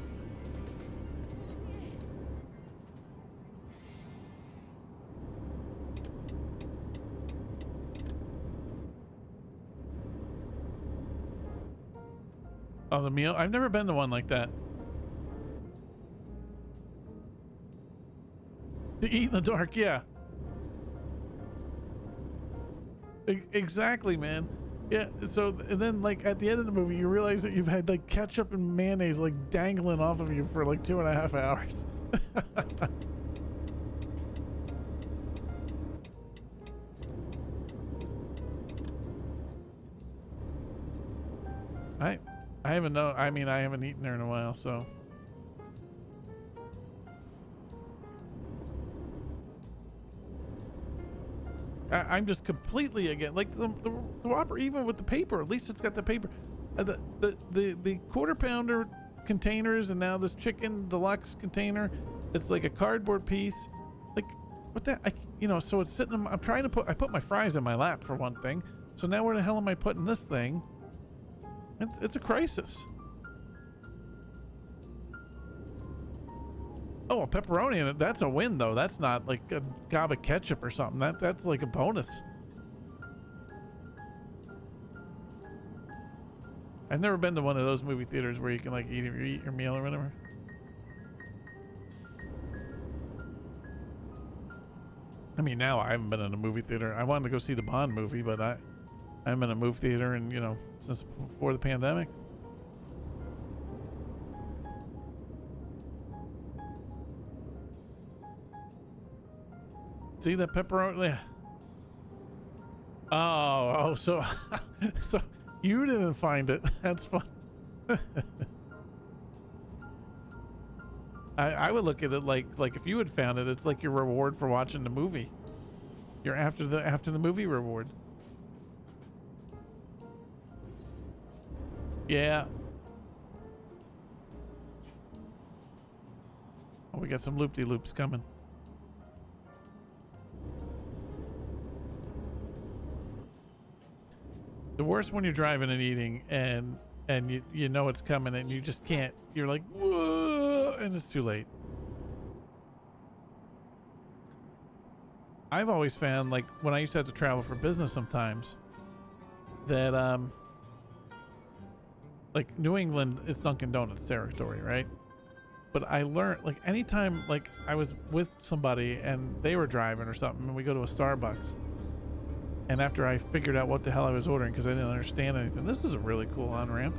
Oh, the meal? I've never been to one like that. To eat in the dark, yeah. Exactly, man. Yeah, so and then like at the end of the movie you realize that you've had like ketchup and mayonnaise like dangling off of you for like 2.5 hours. I haven't known, I mean I haven't eaten there in a while, so I'm just completely again, like the Whopper, even with the paper, at least it's got the paper. The Quarter Pounder containers, and now this chicken deluxe container, it's like a cardboard piece. Like, what that, you know, so it's sitting, I'm trying to I put my fries in my lap for one thing. So now where the hell am I putting this thing? It's a crisis. Oh, a pepperoni in it. That's a win, though. That's not like a gob of ketchup or something. That's like a bonus. I've never been to one of those movie theaters where you can like eat your meal or whatever. I mean, now I haven't been in a movie theater. I wanted to go see the Bond movie, but I haven't been in a movie theater and since before the pandemic. See that pepperoni? Yeah. Oh, so so you didn't find it. That's fun. I would look at it like if you had found it, it's like your reward for watching the movie. You're after the movie reward. Yeah. Oh, we got some loop-de-loops coming. The worst when you're driving and eating and you know it's coming and you just can't. You're like, whoa, and it's too late. I've always found, like, when I used to have to travel for business sometimes, that like New England, it's Dunkin' Donuts territory, right? But I learned, like, anytime like I was with somebody and they were driving or something and we go to a Starbucks, and after I figured out what the hell I was ordering because I didn't understand anything, this is a really cool on-ramp.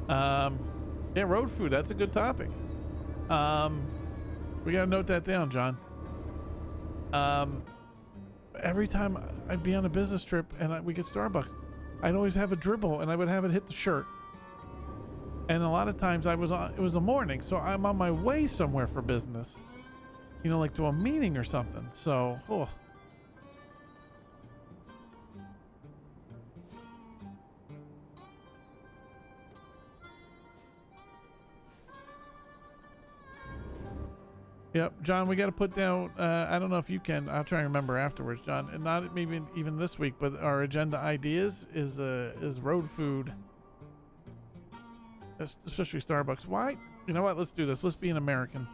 Yeah, road food, that's a good topic. We gotta note that down, John. Every time I'd be on a business trip and we get Starbucks, I'd always have a dribble and I would have it hit the shirt. And a lot of times it was the morning, so I'm on my way somewhere for business, like to a meeting or something. So, oh. Yep, John, we got to put down, I don't know if you can, I'll try and remember afterwards, John, and not maybe even this week, but our agenda ideas is road food, especially Starbucks. Why? You know what? Let's do this. Let's be an American.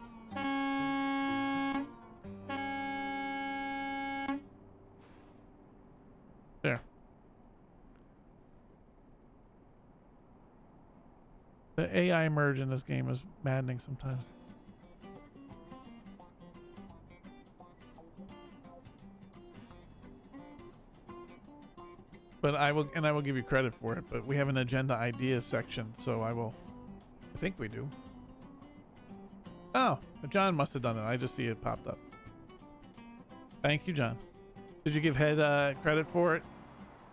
There. The AI merge in this game is maddening sometimes. But I will give you credit for it, but we have an agenda ideas section, so I think we do. Oh, John must have done it. I just see it popped up. Thank you, John. Did you give Head credit for it?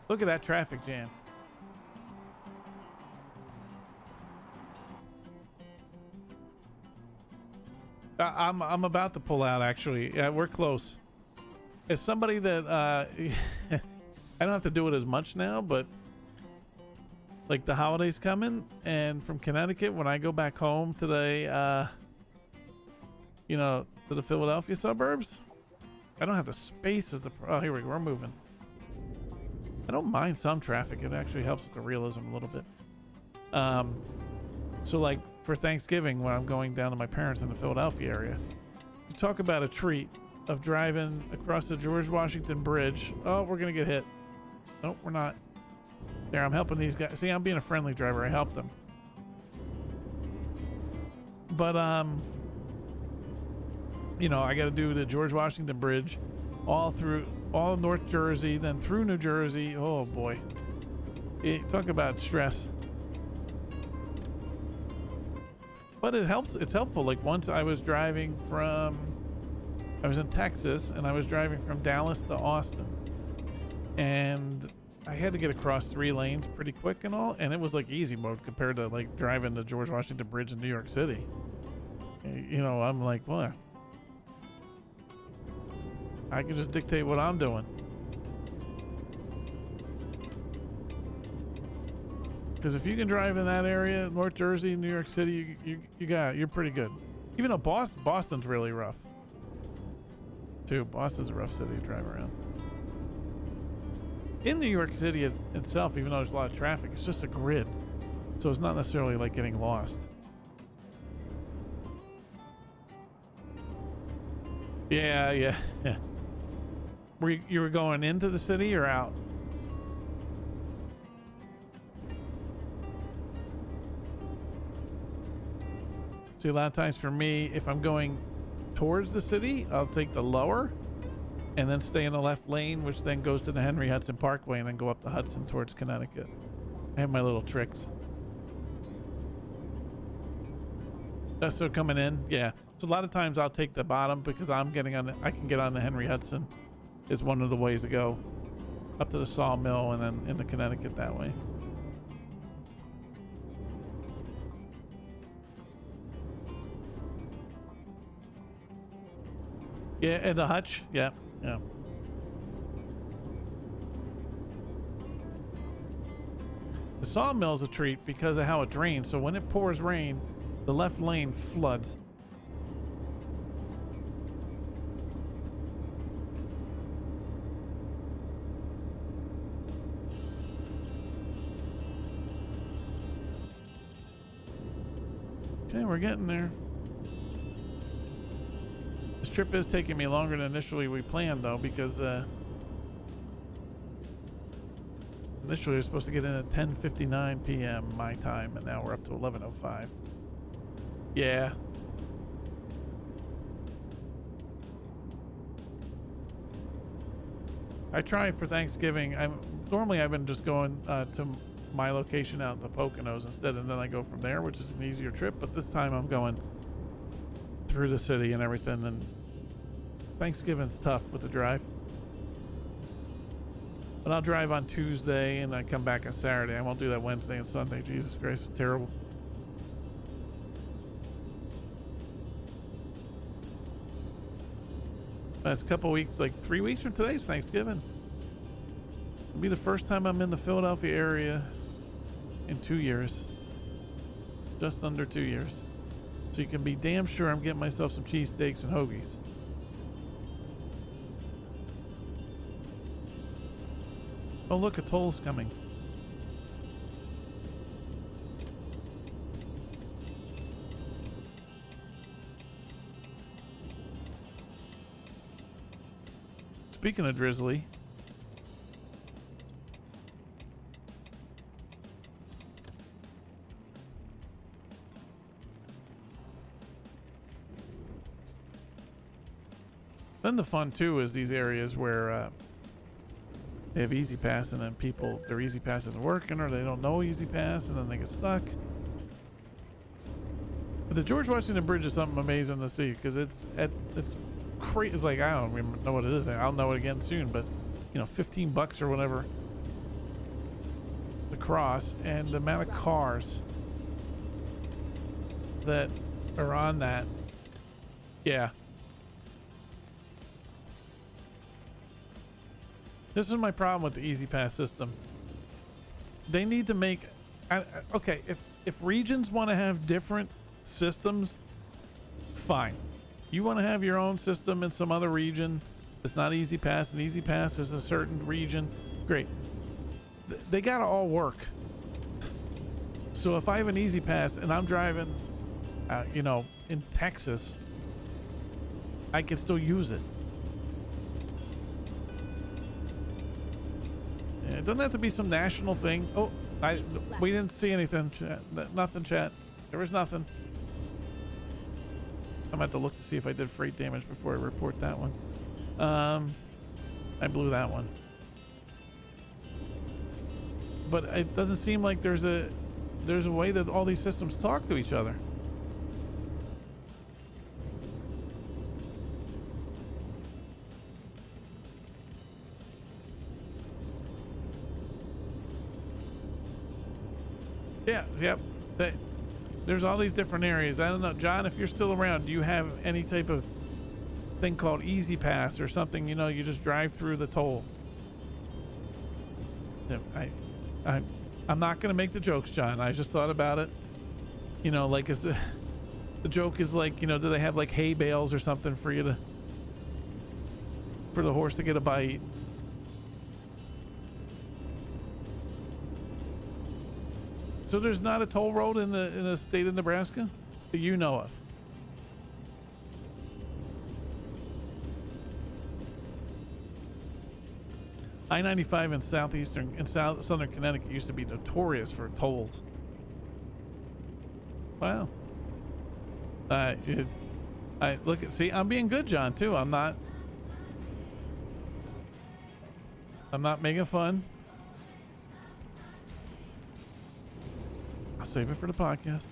Look at that traffic jam. I'm about to pull out, actually. Yeah, we're close. As somebody that I don't have to do it as much now, but like the holidays coming, and from Connecticut, when I go back home today, to the Philadelphia suburbs, I don't have the space as the, oh, here we go, we're moving. I don't mind some traffic. It actually helps with the realism a little bit. So like for Thanksgiving, when I'm going down to my parents in the Philadelphia area, you talk about a treat of driving across the George Washington Bridge. Oh, we're going to get hit. Nope, we're not. There, I'm helping these guys. See, I'm being a friendly driver. I help them. But, I got to do the George Washington Bridge all North Jersey, then through New Jersey. Oh, boy. Talk about stress. But it helps. It's helpful. Like, once I was driving I was in Texas, and I was driving from Dallas to Austin. And I had to get across 3 lanes pretty quick and all, and it was like easy mode compared to like driving the George Washington Bridge in New York City. I'm like, what? I can just dictate what I'm doing. Because if you can drive in that area, North Jersey, New York City, you're pretty good. Even though Boston's really rough too. Boston's a rough city to drive around. In New York City itself, even though there's a lot of traffic, it's just a grid. So it's not necessarily like getting lost. Yeah. You were going into the city or out? See, a lot of times for me, if I'm going towards the city, I'll take the lower and then stay in the left lane, which then goes to the Henry Hudson Parkway and then go up the Hudson towards Connecticut. I have my little tricks. So coming in, yeah. So a lot of times I'll take the bottom because I'm getting on I can get on the Henry Hudson is one of the ways to go up to the Sawmill and then into Connecticut that way. Yeah, and the hutch, yeah, yeah. The Sawmill's a treat because of how it drains. So when it pours rain, the left lane floods. Okay, we're getting there. This trip is taking me longer than initially we planned, though, because initially we were supposed to get in at 10:59 p.m. my time, and now we're up to 11:05. Yeah. I try for Thanksgiving. Normally I've been just going to my location out in the Poconos instead, and then I go from there, which is an easier trip. But this time I'm going through the city and everything, and Thanksgiving's tough with the drive. But I'll drive on Tuesday and I come back on Saturday. I won't do that Wednesday and Sunday. Jesus Christ, it's terrible. Last couple weeks, like 3 weeks from today's Thanksgiving. It'll be the first time I'm in the Philadelphia area in 2 years. Just under 2 years. So you can be damn sure I'm getting myself some cheesesteaks and hoagies. Oh look, a toll's coming. Speaking of drizzly, then the fun too is these areas where they have Easy Pass and then their Easy Pass isn't working or they don't know Easy Pass and then they get stuck. But the George Washington Bridge is something amazing to see because it's crazy. It's like, I don't even know what it is. I'll know it again soon, but you know, $15 or whatever to cross, and the amount of cars that are on that. Yeah. This is my problem with the Easy Pass system. They need to make okay, if regions want to have different systems, fine. You want to have your own system in some other region. It's not Easy Pass, and Easy Pass is a certain region. Great. They gotta all work. So if I have an Easy Pass and I'm driving, you know, in Texas, I can still use it. Yeah, it doesn't have to be some national thing. Oh, we didn't see anything. Chat. Nothing, chat. There was nothing. I'm gonna have to look to see if I did freight damage before I report that one. I blew that one. But it doesn't seem like there's a way that all these systems talk to each other. Yeah, yep. There's all these different areas. I don't know, John, if you're still around, do you have any type of thing called Easy Pass or something? You know, you just drive through the toll. I'm not gonna make the jokes, John. I just thought about it. You know, like, is the joke is like, you know, do they have like hay bales or something for the horse to get a bite? So there's not a toll road in the state of Nebraska that you know of? I-95 in southeastern and southern Connecticut used to be notorious for tolls. Wow. It, I look at, see, I'm being good, John, too. I'm not making fun. I'll save it for the podcast.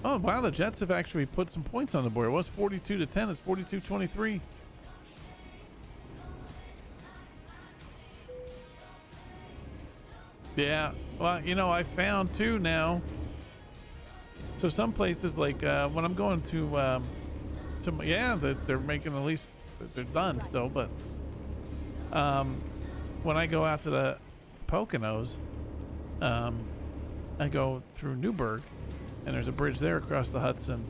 Oh, wow, the Jets have actually put some points on the board. It was 42-10. It's 42-23. Yeah, well, you know, I found too now. So some places, like when I'm going to yeah, they're making at least, they're done still, but when I go out to the Poconos, I go through Newburgh, and there's a bridge there across the Hudson,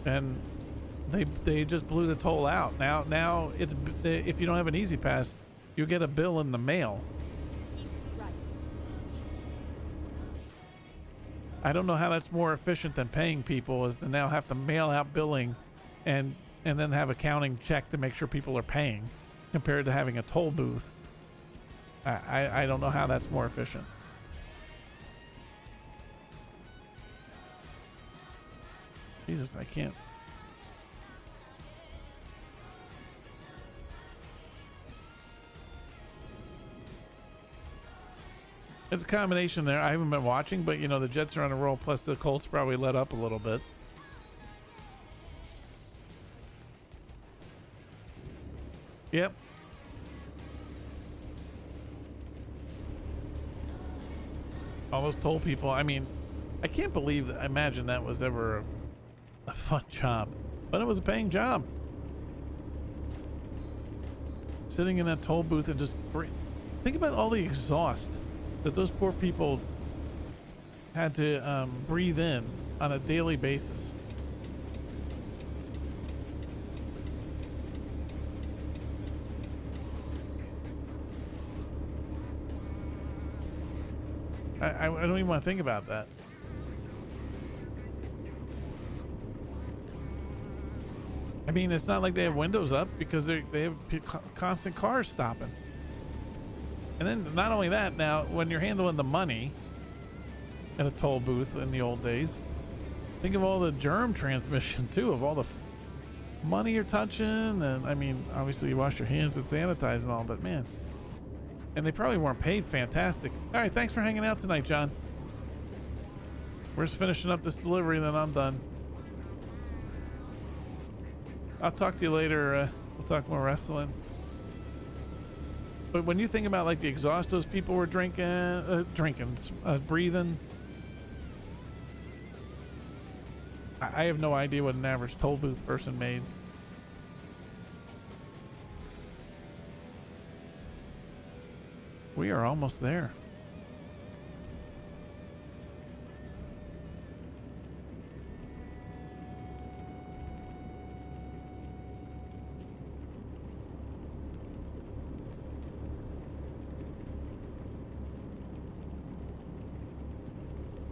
and they just blew the toll out. Now it's, if you don't have an Easy Pass, you get a bill in the mail. I don't know how that's more efficient than paying people, is to now have to mail out billing and then have accounting check to make sure people are paying, compared to having a toll booth. I don't know how that's more efficient. Jesus, I can't. It's a combination there. I haven't been watching, but you know, the Jets are on a roll, plus the Colts probably let up a little bit. Yep. All those toll people. I mean, I can't believe that. I imagine that was ever a fun job, but it was a paying job. Sitting in that toll booth and just think about all the exhaust that those poor people had to breathe in on a daily basis. I don't even want to think about that. I mean, it's not like they have windows up, because they have constant cars stopping. And then not only that, now when you're handling the money at a toll booth in the old days, think of all the germ transmission too, of all the money you're touching. And I mean, obviously you wash your hands and sanitize and all, but man, and they probably weren't paid fantastic. All right, thanks for hanging out tonight, John. We're just finishing up this delivery and then I'm done. I'll talk to you later. We'll talk more wrestling. But when you think about like the exhaust those people were breathing, I have no idea what an average toll booth person made. We are almost there.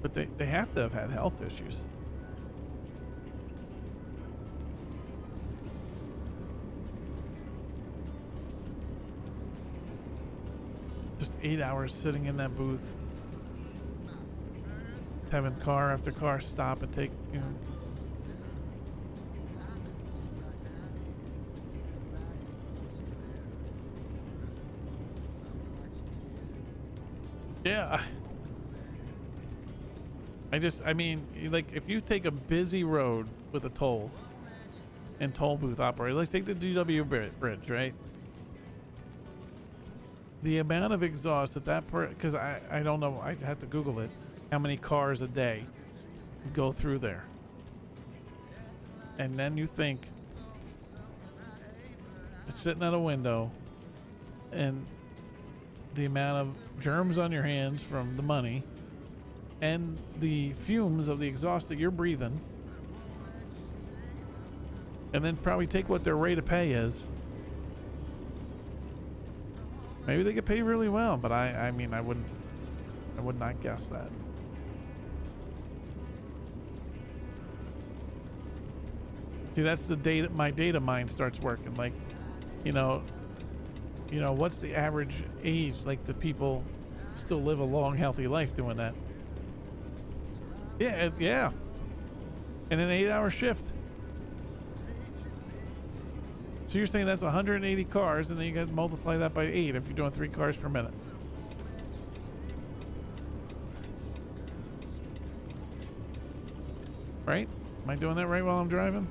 But they have to have had health issues. Just 8 hours sitting in that booth, having car after car stop and take, you know. Yeah. I mean, like, if you take a busy road with a toll and toll booth operator, let's take the GW Bridge, right? The amount of exhaust at that because I don't know, I have to Google it, how many cars a day go through there. And then you think, sitting at a window, and the amount of germs on your hands from the money, and the fumes of the exhaust that you're breathing, and then probably take what their rate of pay is. Maybe they get paid really well, but I mean, I would not guess that. See, that's the data. My data mine starts working. Like, you know, what's the average age? Like, the people still live a long, healthy life doing that. Yeah, yeah. In an 8-hour shift. So you're saying that's 180 cars, and then you got to multiply that by 8 if you're doing 3 cars per minute. Right? Am I doing that right while I'm driving?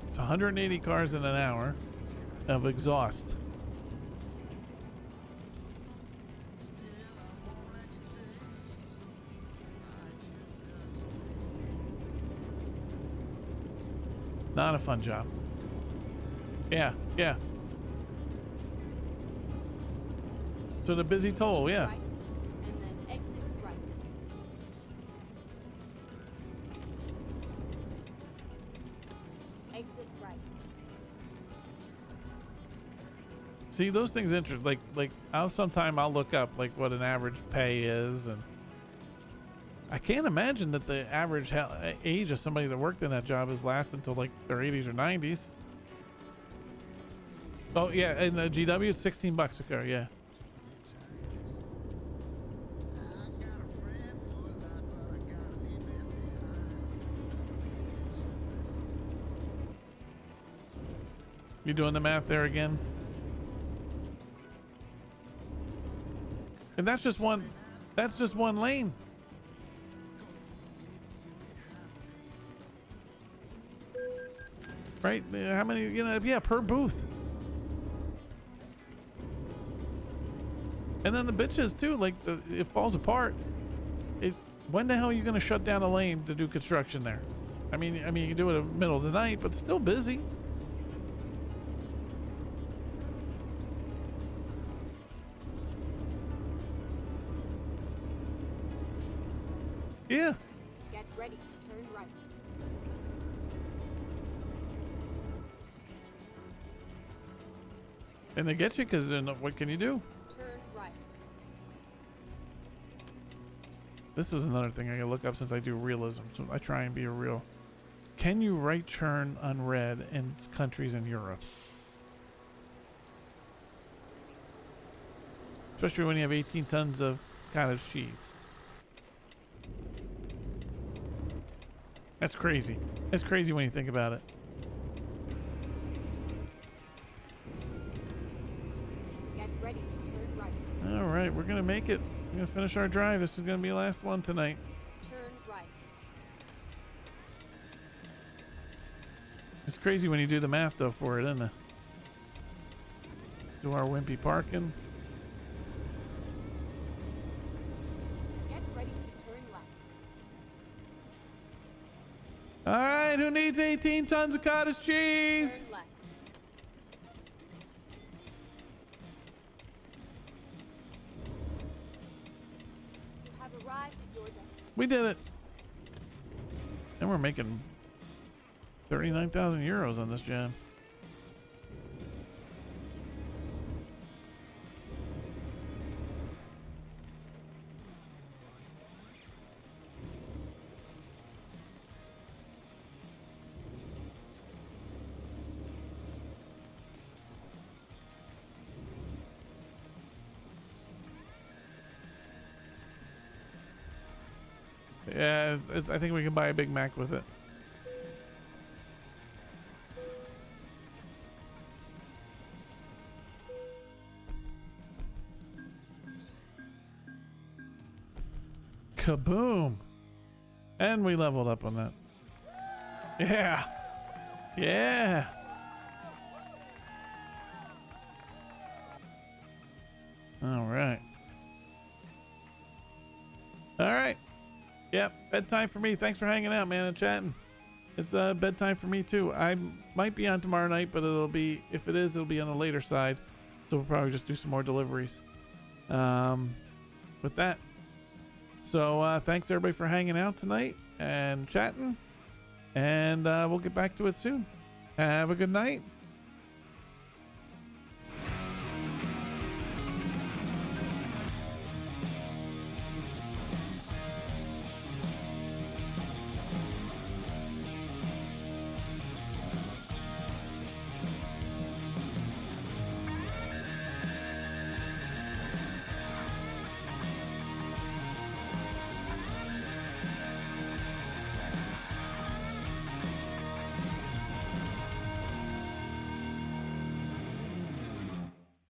It's 180 cars in an hour of exhaust. Not a fun job. Yeah, yeah. So the busy toll, yeah. Right, and then exit right. Exit right. See, those things interest. Like I'll look up like what an average pay is, and I can't imagine that the average age of somebody that worked in that job has lasted until like their 80s or 90s. Oh yeah, in the GW it's $16 a car. Yeah. You doing the math there again? And that's just one. That's just one lane. Right? How many, yeah, per booth. And then the bitches too, like it falls apart. When the hell are you going to shut down a lane to do construction there? I mean, you can do it in the middle of the night, but it's still busy. Yeah. Get ready. Turn right. And they get you because then what can you do? Turn right. This is another thing I gotta look up since I do realism. So I try and be a real. Can you right turn unread in countries in Europe? Especially when you have 18 tons of cottage cheese. That's crazy. That's crazy when you think about it. Get ready. Turn right. All right, we're gonna make it. We're gonna finish our drive. This is gonna be the last one tonight. Turn right. It's crazy when you do the math though for it, isn't it? Do our wimpy parking. Get ready to turn left. All right, who needs 18 tons of cottage cheese? Turn left. You have arrived at your destination. We did it. And we're making 39,000 euros on this job. Yeah, I think we can buy a Big Mac with it. Kaboom! And we leveled up on that. Yeah! Yeah! Alright. Alright. Yep, bedtime for me. Thanks for hanging out, man, and chatting. It's bedtime for me too. I might be on tomorrow night, but if it is, it'll be on the later side. So we'll probably just do some more deliveries. With that. So thanks everybody for hanging out tonight and chatting. And we'll get back to it soon. Have a good night.